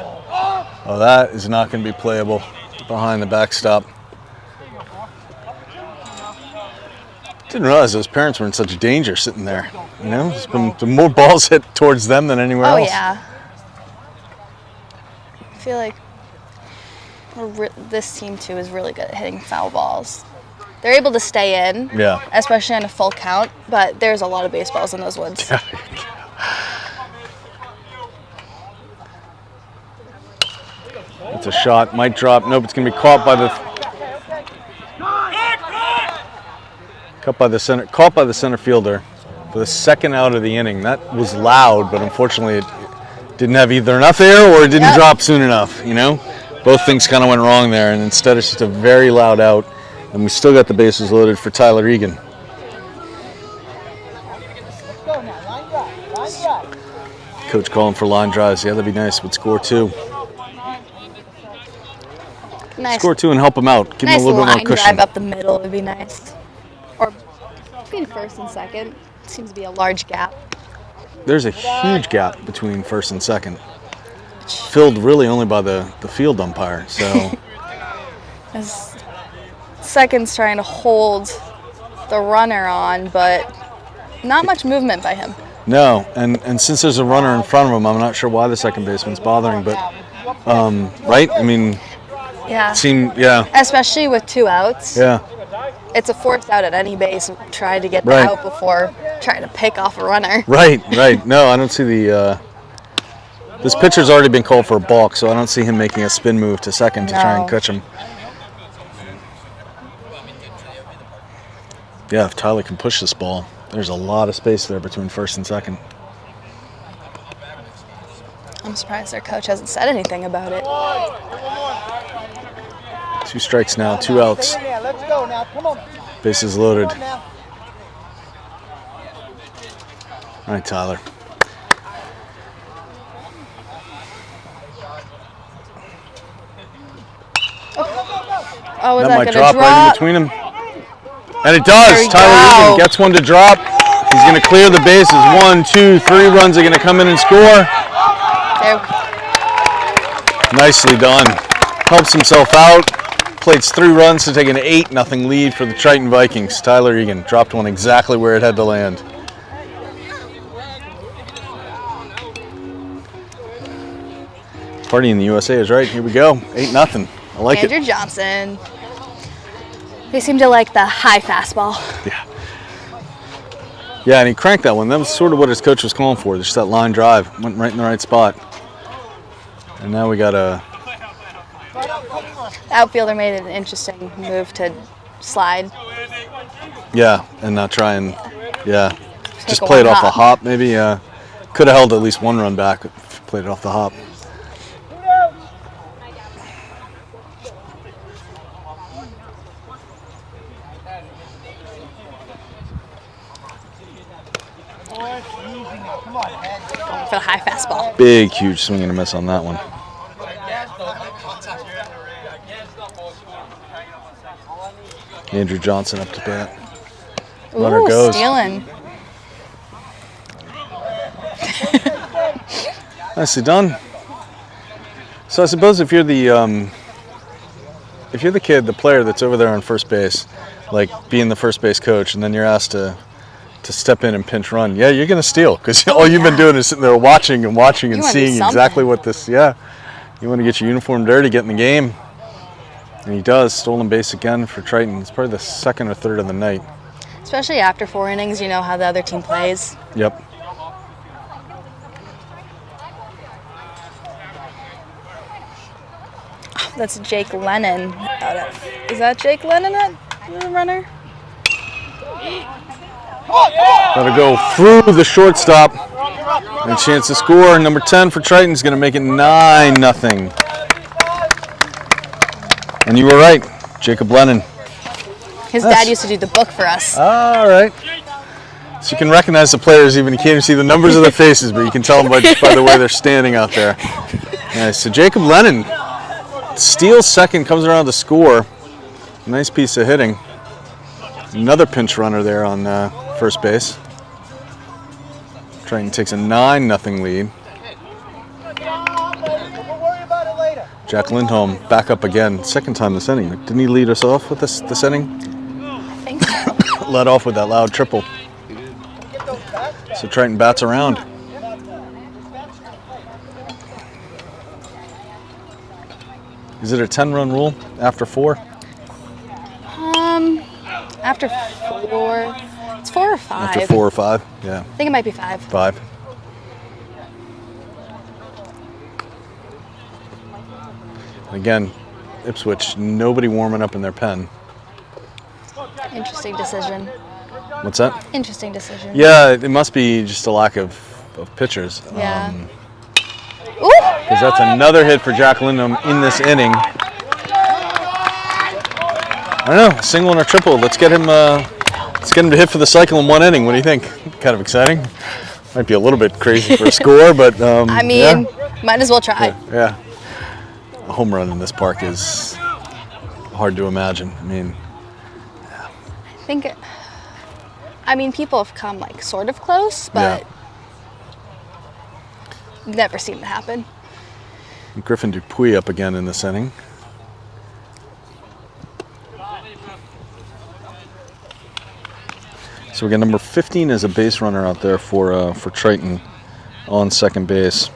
Oh, that is not going to be playable behind the backstop. Didn't realize those parents were in such danger sitting there. You know, there's been more balls hit towards them than anywhere else. Oh, yeah. I feel like this team, too, is really good at hitting foul balls. They're able to stay in, Yeah. especially on a full count, but there's a lot of baseballs in those woods. It's a shot, might drop. Nope, it's going to be caught by the center fielder for the second out of the inning. That was loud, but unfortunately it didn't have either enough air or it didn't drop soon enough, you know? Both things kind of went wrong there, and instead it's just a very loud out, and we still got the bases loaded for Tyler Egan. Coach calling for line drives. Yeah, that'd be nice. Would score 2. Nice. Score 2 and help him out. Give him Nice a little bit more line cushion. drive up the middle would be nice. Or between first and second. Seems to be a large gap. There's a huge gap between first and second. Filled really only by the field umpire. So As second's trying to hold the runner on, but not much movement by him. no, and since there's a runner in front of him, I'm not sure why the second baseman's bothering, but right? I mean, Yeah. yeah, Especially with 2 outs. yeah. It's a forced out at any base. Try to get the Right. out before trying to pick off a runner. Right. No, I don't see the. This pitcher's already been called for a balk, so I don't see him making a spin move to second to try and No. catch him. Yeah, if Tyler can push this ball, there's a lot of space there between first and second. I'm surprised their coach hasn't said anything about it. 2 strikes now, 2 outs. Yeah, let's go now. Come on. Bases loaded. Come on now. All right, Tyler. Oh, was That that might going to drop drop? right in between them. And it There does. we Tyler go. Egan gets one to drop. He's going to clear the bases. 1, 2, 3 runs are going to come in and score. There. Nicely done. Helps himself out. Plates 3 runs to take an 8-0 lead for the Triton Vikings. Tyler Egan dropped one exactly where it had to land. Party in the USA is right. Here we go. 8-0. I like Andrew it. Johnson. They seem to like the high fastball. Yeah. Yeah, and he cranked that one. That was sort of what his coach was calling for. Just that line drive. Went right in the right spot. And now we got a... The outfielder made an interesting move to slide. Yeah, and not try and... Yeah. Just a play it one off a hop. hop, maybe. Could have held at least 1 run back. Played it off the hop. Going for the high fastball. Big, huge swing and a miss on that one. Andrew Johnson up to bat. Runner Ooh, goes. stealing. Nicely done. So I suppose if you're the kid, the player that's over there on first base, like being the first base coach, and then you're asked to step in and pinch run, yeah, you're going to steal because all you've been doing is sitting there watching and You wanna do seeing exactly what this, you want to get your uniform dirty, get in the game. And he does. Stolen base again for Triton. It's probably the 2nd or 3rd of the night. Especially after 4 innings, you know how the other team plays. Yep. That's Jake Lennon. Is that Jake Lennon the runner? Gotta go through the shortstop. And a chance to score. Number 10 for Triton is going to make it 9-0. And you were right, Jacob Lennon. His dad used to do the book for us. All right. So you can recognize the players even. You can't even see the numbers of their faces, but you can tell them by the way they're standing out there. Nice. So Jacob Lennon steals second, comes around to score. Nice piece of hitting. Another pinch runner there on first base. Triton takes a 9-0 lead. Jack Lindholm back up again, second time this inning. Didn't he lead us off with this inning? I think so. Led off with that loud triple. So Triton bats around. Is it a 10-run rule after 4? After 4, it's 4 or 5. After 4 or 5, yeah. I think it might be 5. 5. Again, Ipswich, nobody warming up in their pen. Interesting decision. What's that? Interesting decision. Yeah, it must be just a lack of pitchers. Yeah. Ooh! Because that's another hit for Jack Lindholm in this inning. I don't know, a single and a triple. Let's get him to hit for the cycle in one inning. What do you think? Kind of exciting. Might be a little bit crazy for a score, but I mean, might as well try. Yeah. A home run in this park is hard to imagine. I mean, people have come like sort of close, but never seen it happen. Griffin Dupuis up again in this inning. So we got number 15 as a base runner out there for Triton on second base.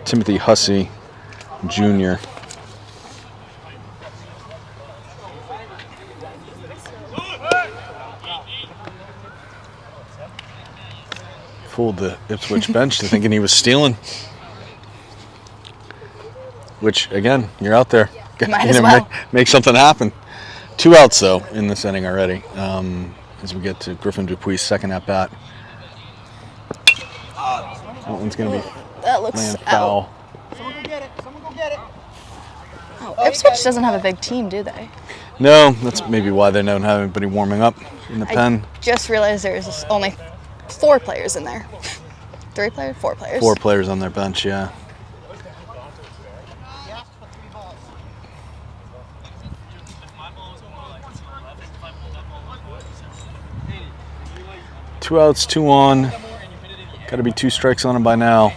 Timothy Hussey Jr. Fooled the Ipswich bench to thinking he was stealing. Which, again, you're out there. Might as well. Make something happen. 2 outs, though, in this inning already. As we get to Griffin Dupuis' second at bat. That one's going to be that looks land foul. Someone go get it. Someone go get it. Oh, Ipswich doesn't have a big team, do they? No, that's maybe why they don't have anybody warming up in the pen. Just realized there's only 4 players in there. 3 players? 4 players. 4 players on their bench, yeah. Two outs, 2 on. Got to be 2 strikes on him by now.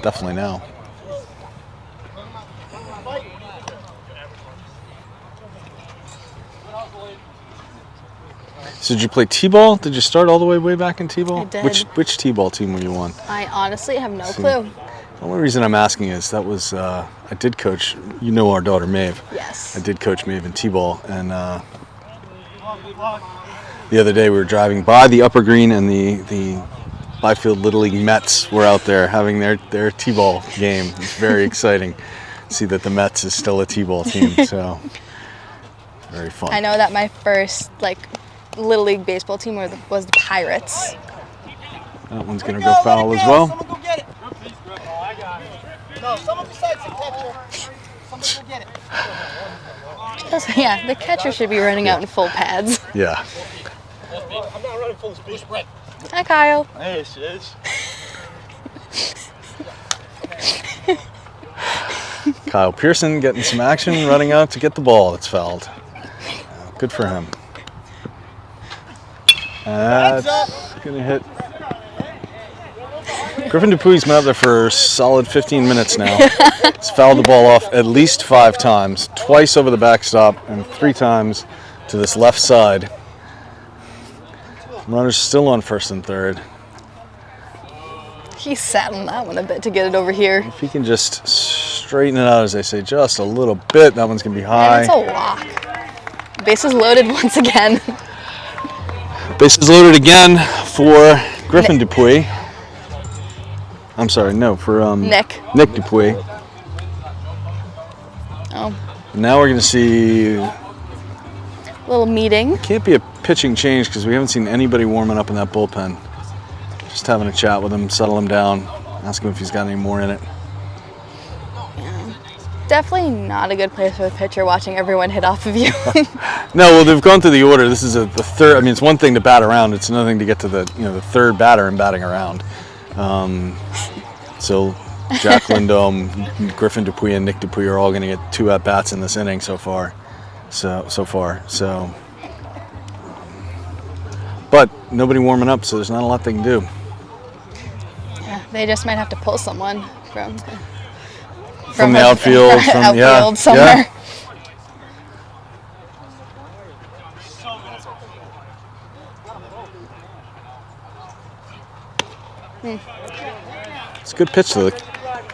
Definitely now. So did you play T-ball? Did you start all the way back in T-ball? I did. Which T-ball team were you on? I honestly have no clue. The only reason I'm asking is that was I did coach. You know our daughter Maeve. Yes. I did coach Maeve in T-ball, and the other day we were driving by the Upper Green, and the Byfield Little League Mets were out there having their T-ball game. It's very exciting to see that the Mets is still a T-ball team. So very fun. I know that my first Little League baseball team was the Pirates. That one's gonna go foul as well. Someone go get it. No, someone besides the catcher. Someone go get it. Yeah, the catcher should be running out in full pads. Yeah. I'm not running full speed. Hi, Kyle. Hey, it is. Kyle Pearson getting some action, running out to get the ball. It's fouled. Good for him. That's gonna hit. Griffin Dupuis been out there for a solid 15 minutes now. He's fouled the ball off at least 5 times, twice over the backstop and 3 times to this left side. Runner's still on first and third. He sat on that one a bit to get it over here. If he can just straighten it out, as they say, just a little bit, that one's gonna be high. And it's a walk. Bases loaded once again. Bases loaded again for Griffin Dupuis. I'm sorry, no, for Nick Dupuis. Oh. Now we're going to see. Little meeting. Can't be a pitching change because we haven't seen anybody warming up in that bullpen. Just having a chat with him, settle him down, ask him if he's got any more in it. Definitely not a good place for the pitcher watching everyone hit off of you. No, well, they've gone through the order. This is the third. I mean, it's one thing to bat around. It's another thing to get to the third batter and batting around. So Jack Lindholm, Griffin Dupuis, and Nick Dupuis are all going to get 2 at bats in this inning so far. So, but nobody warming up, so there's not a lot they can do. Yeah, they just might have to pull someone from the outfield, outfield somewhere. It's a good pitch though.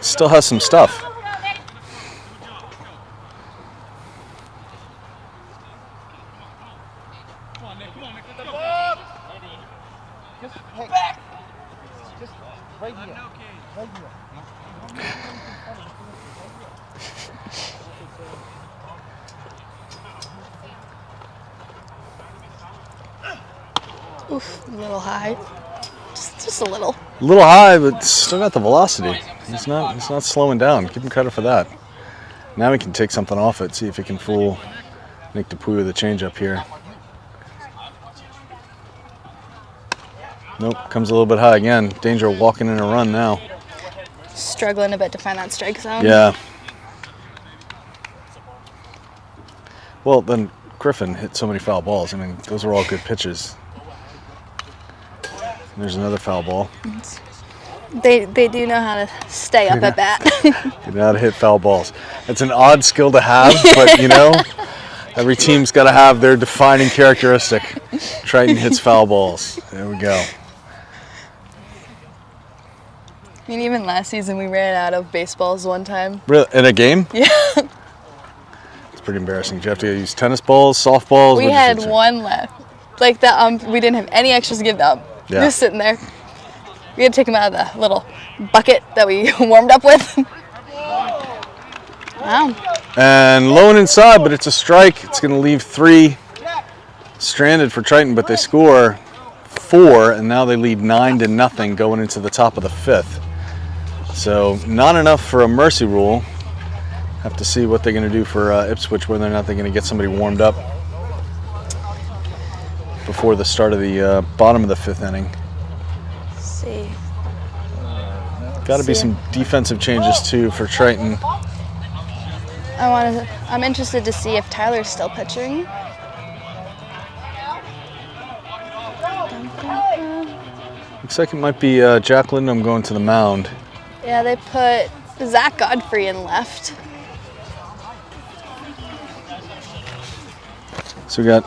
Still has some stuff. Oof, a little high. Just a little. A little high, but still got the velocity. He's not slowing down. Give him credit for that. Now he can take something off it, see if he can fool Nick Dupuis with a changeup here. Nope, comes a little bit high again. Danger of walking in a run now. Struggling a bit to find that strike zone. Yeah. Well, then Griffin hit so many foul balls. I mean, those were all good pitches. There's another foul ball. They do know how to stay up at bat. They know how to hit foul balls. It's an odd skill to have, but every team's got to have their defining characteristic. Triton hits foul balls. There we go. I mean, even last season we ran out of baseballs one time. Really? In a game? Yeah. It's pretty embarrassing. Did you have to use tennis balls, softballs? We had one left. Like we didn't have any extras to give the ump. Yeah. Just sitting there. We had to take him out of the little bucket that we warmed up with. Wow. And low and inside, but it's a strike. It's going to leave 3 stranded for Triton, but they score 4, and now they lead 9-0 going into the top of the 5th. So not enough for a mercy rule. Have to see what they're going to do for Ipswich, whether or not they're going to get somebody warmed up before the start of the bottom of the 5th inning. Let's see. Got to be some defensive changes too for Triton. I'm interested to see if Tyler's still pitching. Looks like it might be Jack Lindholm going to the mound. Yeah, they put Zach Godfrey in left. So we got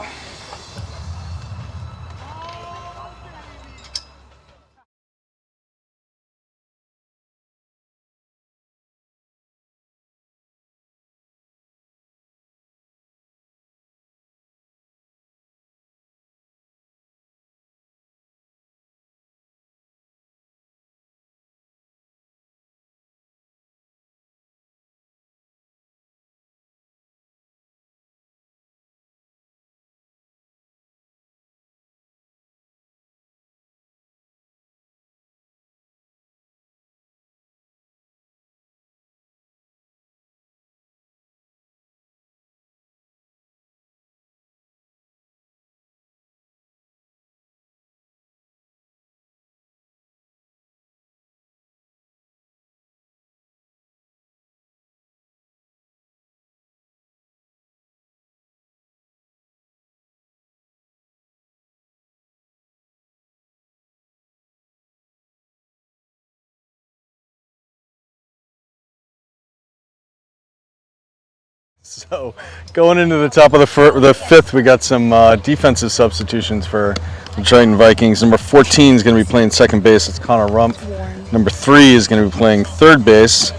So going into the top of the 5th, we got some defensive substitutions for the Triton Vikings. Number 14 is going to be playing second base. It's Connor Rumpf. Number 3 is going to be playing third base,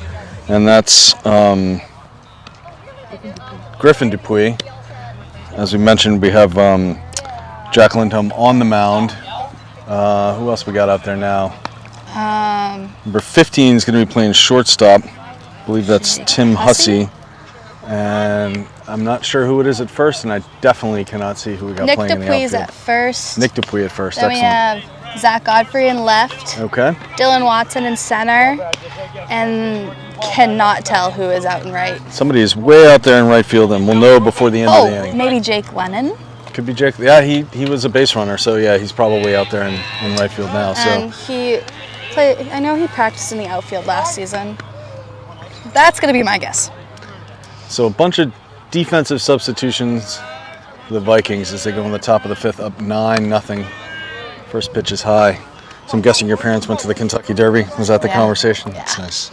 and that's Griffin Dupuis. As we mentioned, we have Jack Lindholm on the mound. Who else we got out there now? Number 15 is going to be playing shortstop. I believe that's Tim Hussey. And I'm not sure who it is at first, and I definitely cannot see who we got playing in the outfield. Nick Dupuis at first. Nick Dupuis at first. Then Excellent. we have Zach Godfrey in left, Okay. Dylan Watson in center, and cannot tell who is out in right. Somebody is way out there in right field, and we'll know before the end of the inning. Maybe Jake Lennon. Could be Jake. Yeah, he was a base runner, so yeah, he's probably out there in right field now. And So I know he practiced in the outfield last season. That's going to be my guess. So a bunch of defensive substitutions for the Vikings as they go on the top of the fifth, up 9-0. First pitch is high. So I'm guessing your parents went to the Kentucky Derby. Was that the conversation? Yeah. That's nice.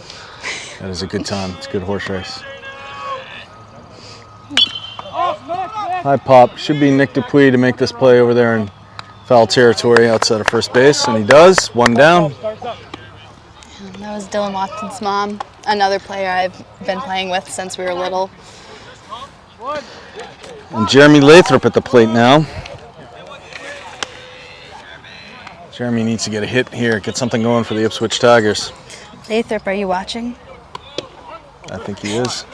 That is a good time. It's a good horse race. High pop. Should be Nick Dupuis to make this play over there in foul territory outside of first base, and he does. One down. That was Dylan Watson's mom, another player I've been playing with since we were little. And Jeremy Lathrop at the plate now. Jeremy needs to get a hit here, get something going for the Ipswich Tigers. Lathrop, are you watching? I think he is.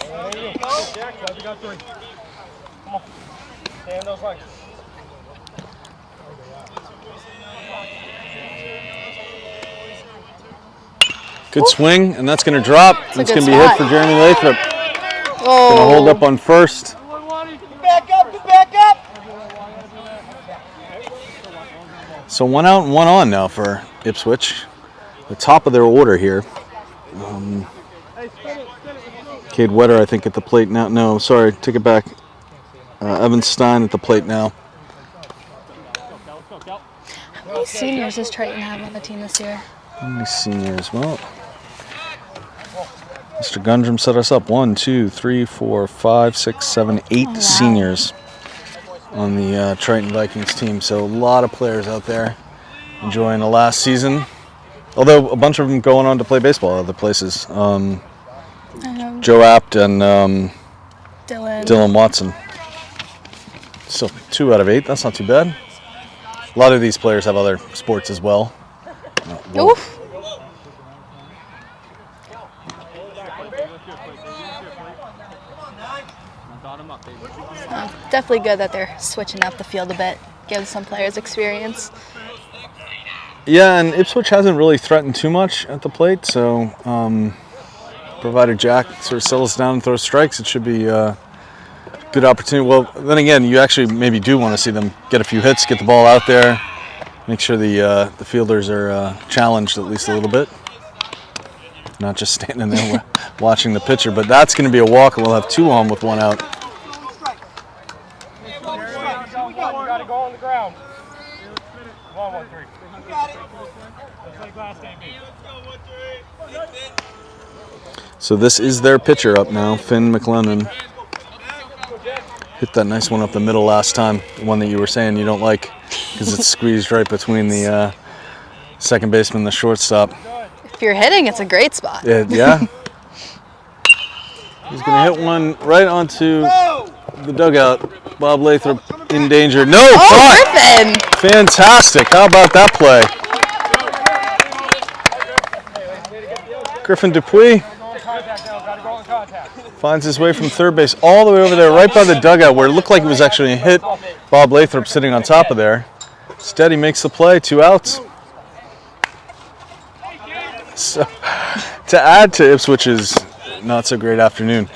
Good swing, and that's going to drop. It's going to be hit for Jeremy Lathrop. Oh. Going to hold up on first. Back up, get back up. So 1 out and 1 on now for Ipswich. The top of their order here. Cade Wetter, I think, at the plate now. No, sorry, take it back. Evan Stein at the plate now. How many seniors does Triton have on the team this year? How many seniors? Well, Mr. Gundrum set us up. 1, 2, 3, 4, 5, 6, 7, 8 seniors on the Triton Vikings team. So a lot of players out there enjoying the last season. Although a bunch of them going on to play baseball at other places. Joe Apt and Dylan Watson. So 2 out of 8. That's not too bad. A lot of these players have other sports as well. Oof. Definitely good that they're switching up the field a bit, giving some players experience. Yeah, and Ipswich hasn't really threatened too much at the plate, so provided Jack sort of settles down and throws strikes, it should be a good opportunity. Well, then again, you actually maybe do want to see them get a few hits, get the ball out there, make sure the fielders are challenged at least a little bit. Not just standing there watching the pitcher, but that's going to be a walk, and we'll have 2 on with 1 out. You gotta go on the ground. 1, 1, 3. You got it. Let's play last game. So this is their pitcher up now, Finn McLennan. Hit that nice one up the middle last time, the one that you were saying you don't like because it's squeezed right between the second baseman and the shortstop. If you're hitting, it's a great spot. Yeah. He's going to hit one right onto the dugout. Bob Lathrop in danger. No, Griffin! Fantastic. How about that play? Griffin Dupuis finds his way from third base all the way over there, right by the dugout where it looked like it was actually a hit. Bob Lathrop sitting on top of there. Instead, he makes the play, 2 outs. So, to add to Ipswich's not so great afternoon,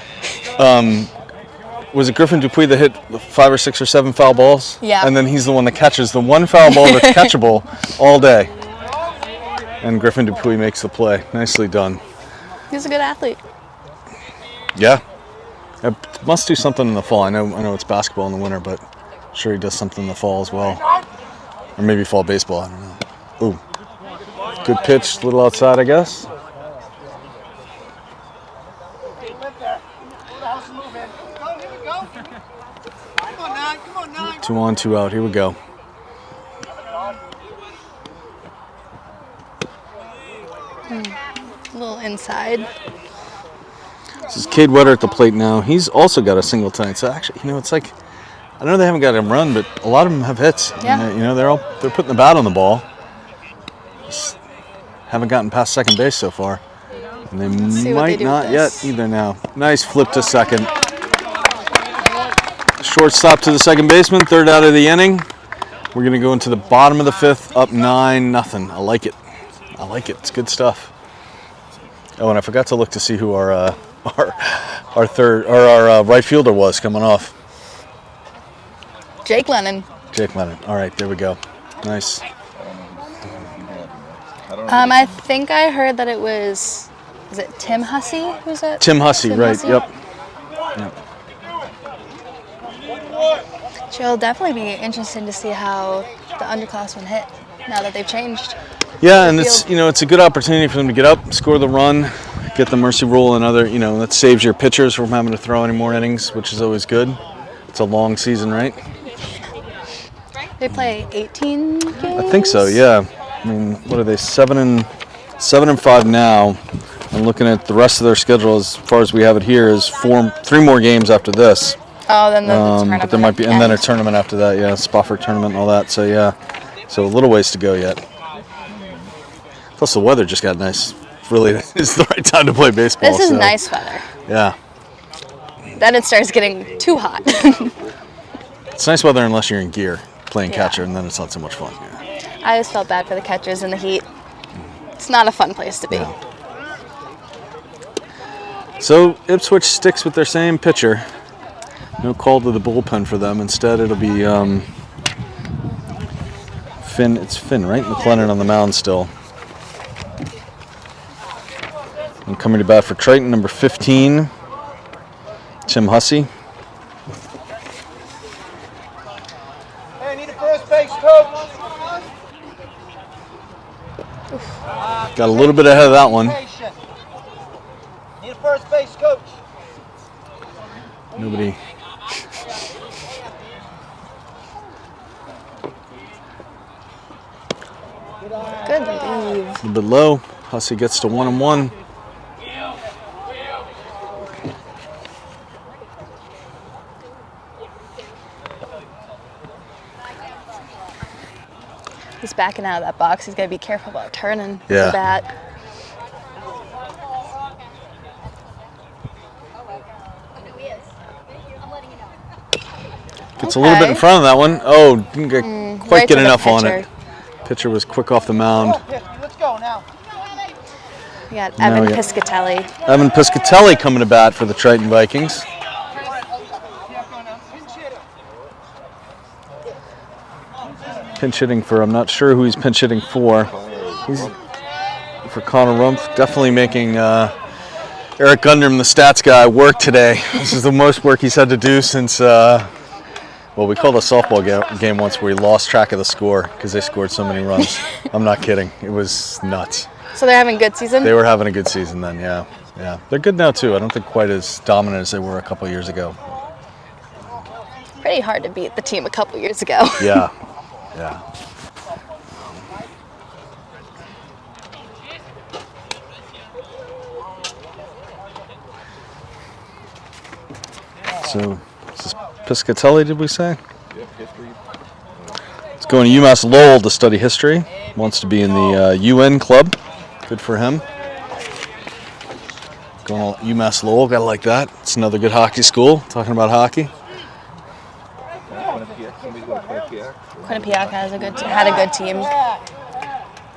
was it Griffin Dupuis that hit 5 or 6 or 7 foul balls? Yeah. And then he's the one that catches the 1 foul ball that's catchable all day. And Griffin Dupuis makes the play. Nicely done. He's a good athlete. Yeah. It must do something in the fall. I know it's basketball in the winter, but I'm sure he does something in the fall as well. Or maybe fall baseball, I don't know. Ooh. Good pitch, a little outside, I guess. 2 on, 2 out. Here we go. A little inside. This is Cade Wetter at the plate now. He's also got a single tonight. So actually, it's like, I know they haven't got him run, but a lot of them have hits. Yeah. And, they're putting the bat on the ball. Just haven't gotten past second base so far. And they might not yet either now. Nice flip to second. Shortstop to the second baseman, 3rd out of the inning. We're going to go into the bottom of the 5th, up 9-0. I like it. I like it. It's good stuff. Oh, and I forgot to look to see who our right fielder was coming off. Jake Lennon. Jake Lennon. All right, there we go. Nice. I think I heard that it was it Tim Hussey? Who's that? Tim Hussey, right? Hussey? Yep. It'll definitely be interesting to see how the underclassmen hit now that they've changed. Yeah, and it's it's a good opportunity for them to get up, score the run, get the mercy rule, and other that saves your pitchers from having to throw any more innings, which is always good. It's a long season, right? They play 18 games? I think so. Yeah. I mean, what are they? 7-5 now. I'm looking at the rest of their schedule as far as we have it here is 3 more games after this. Oh, then the tournament. But there might be, and then a tournament after that. Yeah, Spofford tournament and all that. So yeah, so a little ways to go yet. Plus the weather just got nice. Really, it's the right time to play baseball. This is nice weather. Yeah. Then it starts getting too hot. It's nice weather unless you're in gear playing catcher, and then it's not so much fun. Yeah. I always felt bad for the catchers in the heat. It's not a fun place to be. Yeah. So Ipswich sticks with their same pitcher. No call to the bullpen for them. Instead, it'll be Finn. It's Finn, right? McLennan on the mound still. And coming to bat for Triton, number 15, Tim Hussey. Hey, I need a first base coach. Got a little bit ahead of that one. Need a first base coach. Nobody. Good leave. A little bit low. Hussey gets to 1-1. He's backing out of that box. He's got to be careful about turning Yeah. the bat. Gets a little bit in front of that one. Oh, didn't get quite right get to the enough on pitcher. it. Pitcher was quick off the mound. Let's go now. We got Now Evan we got- Piscatelli. Evan Piscatelli coming to bat for the Triton Vikings. Pinch hitting for, I'm not sure who he's pinch hitting for. He's for Connor Rumpf. Definitely making Eric Gundrum, the stats guy, work today. This is the most work he's had to do since, well, we called a softball game once where he lost track of the score because they scored so many runs. I'm not kidding. It was nuts. So they're having a good season? They were having a good season then, yeah. Yeah, they're good now too. I don't think quite as dominant as they were a couple years ago. Pretty hard to beat the team a couple years ago. Yeah, yeah. So, this is Piscatelli, did we say? Yep, history. He's going to UMass Lowell to study history. Wants to be in the UN club. Good for him. Going to UMass Lowell, gotta like that. It's another good hockey school. Talking about hockey. Somebody's going to Quinnipiac. Quinnipiac had a good team.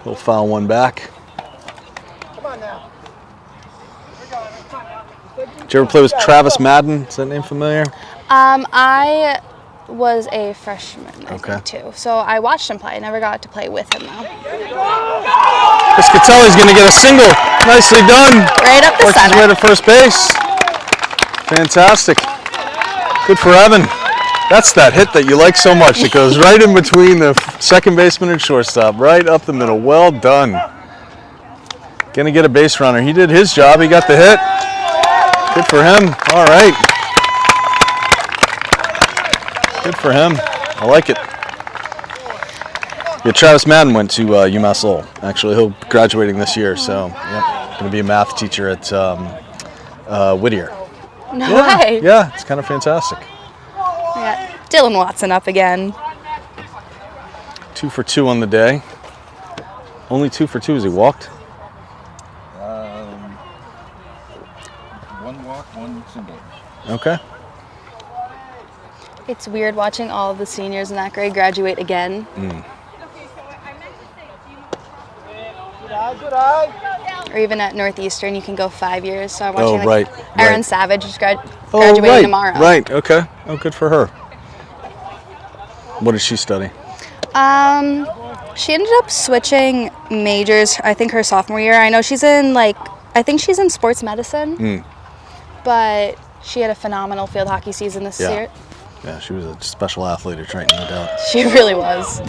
He'll foul one back. Come on now. Did you ever play with Travis Madden? Is that name familiar? I was a freshman, I Okay. think, too. So I watched him play. I never got to play with him, though. Piscatelli's going to get a single. Nicely done. Right up the Works his way center. to first base. Fantastic. Good for Evan. That's that hit that you like so much. It goes right in between the second baseman and shortstop, right up the middle. Well done. Going to get a base runner. He did his job. He got the hit. Good for him. All right. Good for him. I like it. Yeah, Travis Madden went to UMass Lowell. Actually, he'll be graduating this year, so yep, going to be a math teacher at Whittier. No Yeah, way. yeah, it's kind of fantastic. We got Dylan Watson up again. 2 for 2 on the day. Only 2 for 2 as he walked. One walk, one single. Okay. It's weird watching all of the seniors in that grade graduate again. Good eye. Or even at Northeastern, you can go 5 years. So I'm watching right. Erin Savage is Oh, graduating right, tomorrow. Right. Okay. Oh, good for her. What does she study? She ended up switching majors, I think, her sophomore year. I know she's in, I think she's in sports medicine. But she had a phenomenal field hockey season this year. Yeah, she was a special athlete at Triton, no doubt. She really was.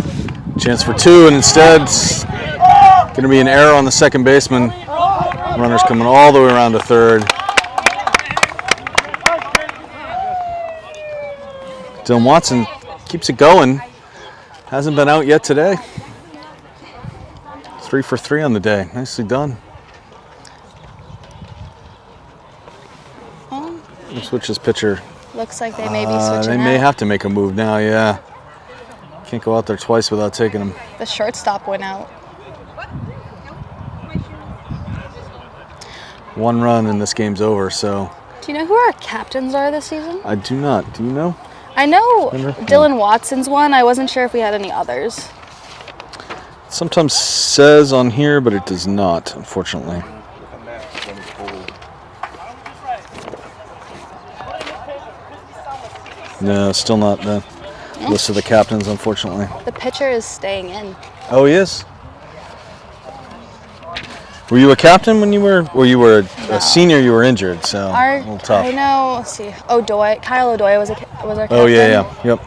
Chance for 2, and instead it's going to be an error on the second baseman. Runners coming all the way around to third. Dylan Watson keeps it going. Hasn't been out yet today. 3 for 3 on the day. Nicely done. Ipswich's pitcher. Looks like they may be switching They may out. have to make a move now, yeah. Can't go out there twice without taking him. The shortstop went out. 1 run and this game's over, so. Do you know who our captains are this season? I do not. Do you know? I know Remember? Dylan Watson's one. I wasn't sure if we had any others. It sometimes says on here, but it does not, unfortunately. No, still not the list of the captains, unfortunately. The pitcher is staying in. Oh, he is? Were you a captain when you were, or you were a senior, you were injured, so a little tough. I know, let's see. Kyle O'Doy was our captain. Oh, yeah, yep.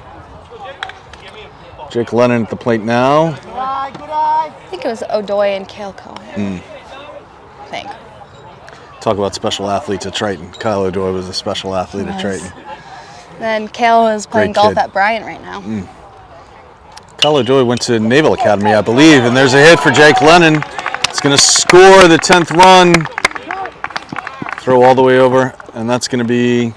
Jake Lennon at the plate now. Good eye. I think it was O'Doy and Cale Cohen. I think. Talk about special athletes at Triton. Kyle O'Doy was a special athlete at Triton. Then Cale is playing Great golf kid. at Bryant right now. Kyle O'Doy went to Naval Academy, I believe, and there's a hit for Jake Lennon. It's going to score the 10th run. Throw all the way over, and that's going to be the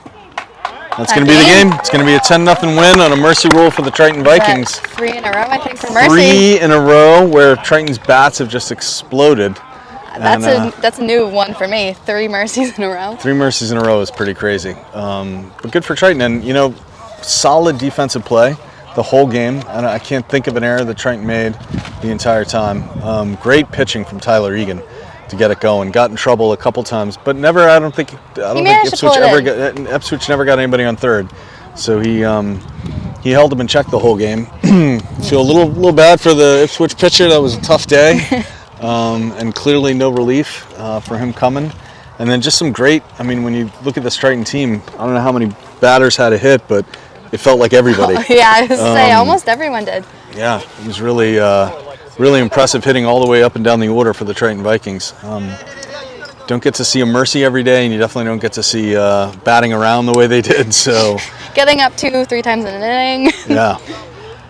game. It's going to be a 10-0 win on a mercy rule for the Triton Vikings. 3 in a row, I think, for Mercy. 3 in a row where Triton's bats have just exploded. That's a new one for me. 3 mercies in a row. 3 mercies in a row is pretty crazy. But good for Triton, and solid defensive play the whole game. And I can't think of an error that Triton made the entire time. Great pitching from Tyler Egan to get it going. Got in trouble a couple times, but never. I don't think Ipswich never got anybody on third. So he held him in check the whole game. Feel a little bad for the Ipswich pitcher. That was a tough day. And clearly no relief for him coming. And then just some great, when you look at this Triton team, I don't know how many batters had a hit, but it felt like everybody. Yeah, I was going to say, almost everyone did. Yeah, it was really, really impressive hitting all the way up and down the order for the Triton Vikings. Don't get to see a mercy every day, and you definitely don't get to see batting around the way they did. So Getting up 2-3 times in an inning. Yeah.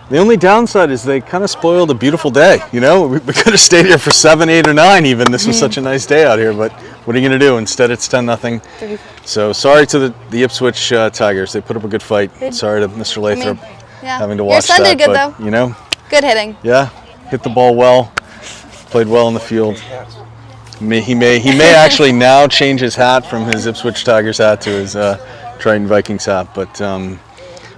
The only downside is they kind of spoiled a beautiful day. We could have stayed here for 7, 8, or 9 even. This was such a nice day out here, but what are you going to do? Instead, it's 10-0. So sorry to the Ipswich Tigers. They put up a good fight. Sorry to Mr. Lathrop having to watch that. Your son did good, but, though. Good hitting. Yeah, hit the ball well, played well in the field. He may actually now change his hat from his Ipswich Tigers hat to his Triton Vikings hat, but.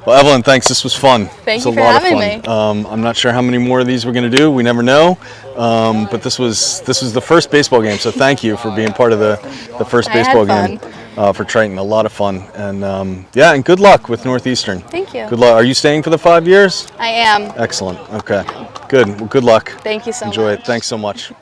Well, Evelyn, thanks. This was fun. Thank you for having me. I'm not sure how many more of these we're going to do. We never know. But this was the first baseball game, so thank you for being part of the first baseball game for Triton. A lot of fun. And and good luck with Northeastern. Thank you. Good luck. Are you staying for the 5 years? I am. Excellent. Okay. Good. Well, good luck. Thank you so much. Enjoy it. Thanks so much.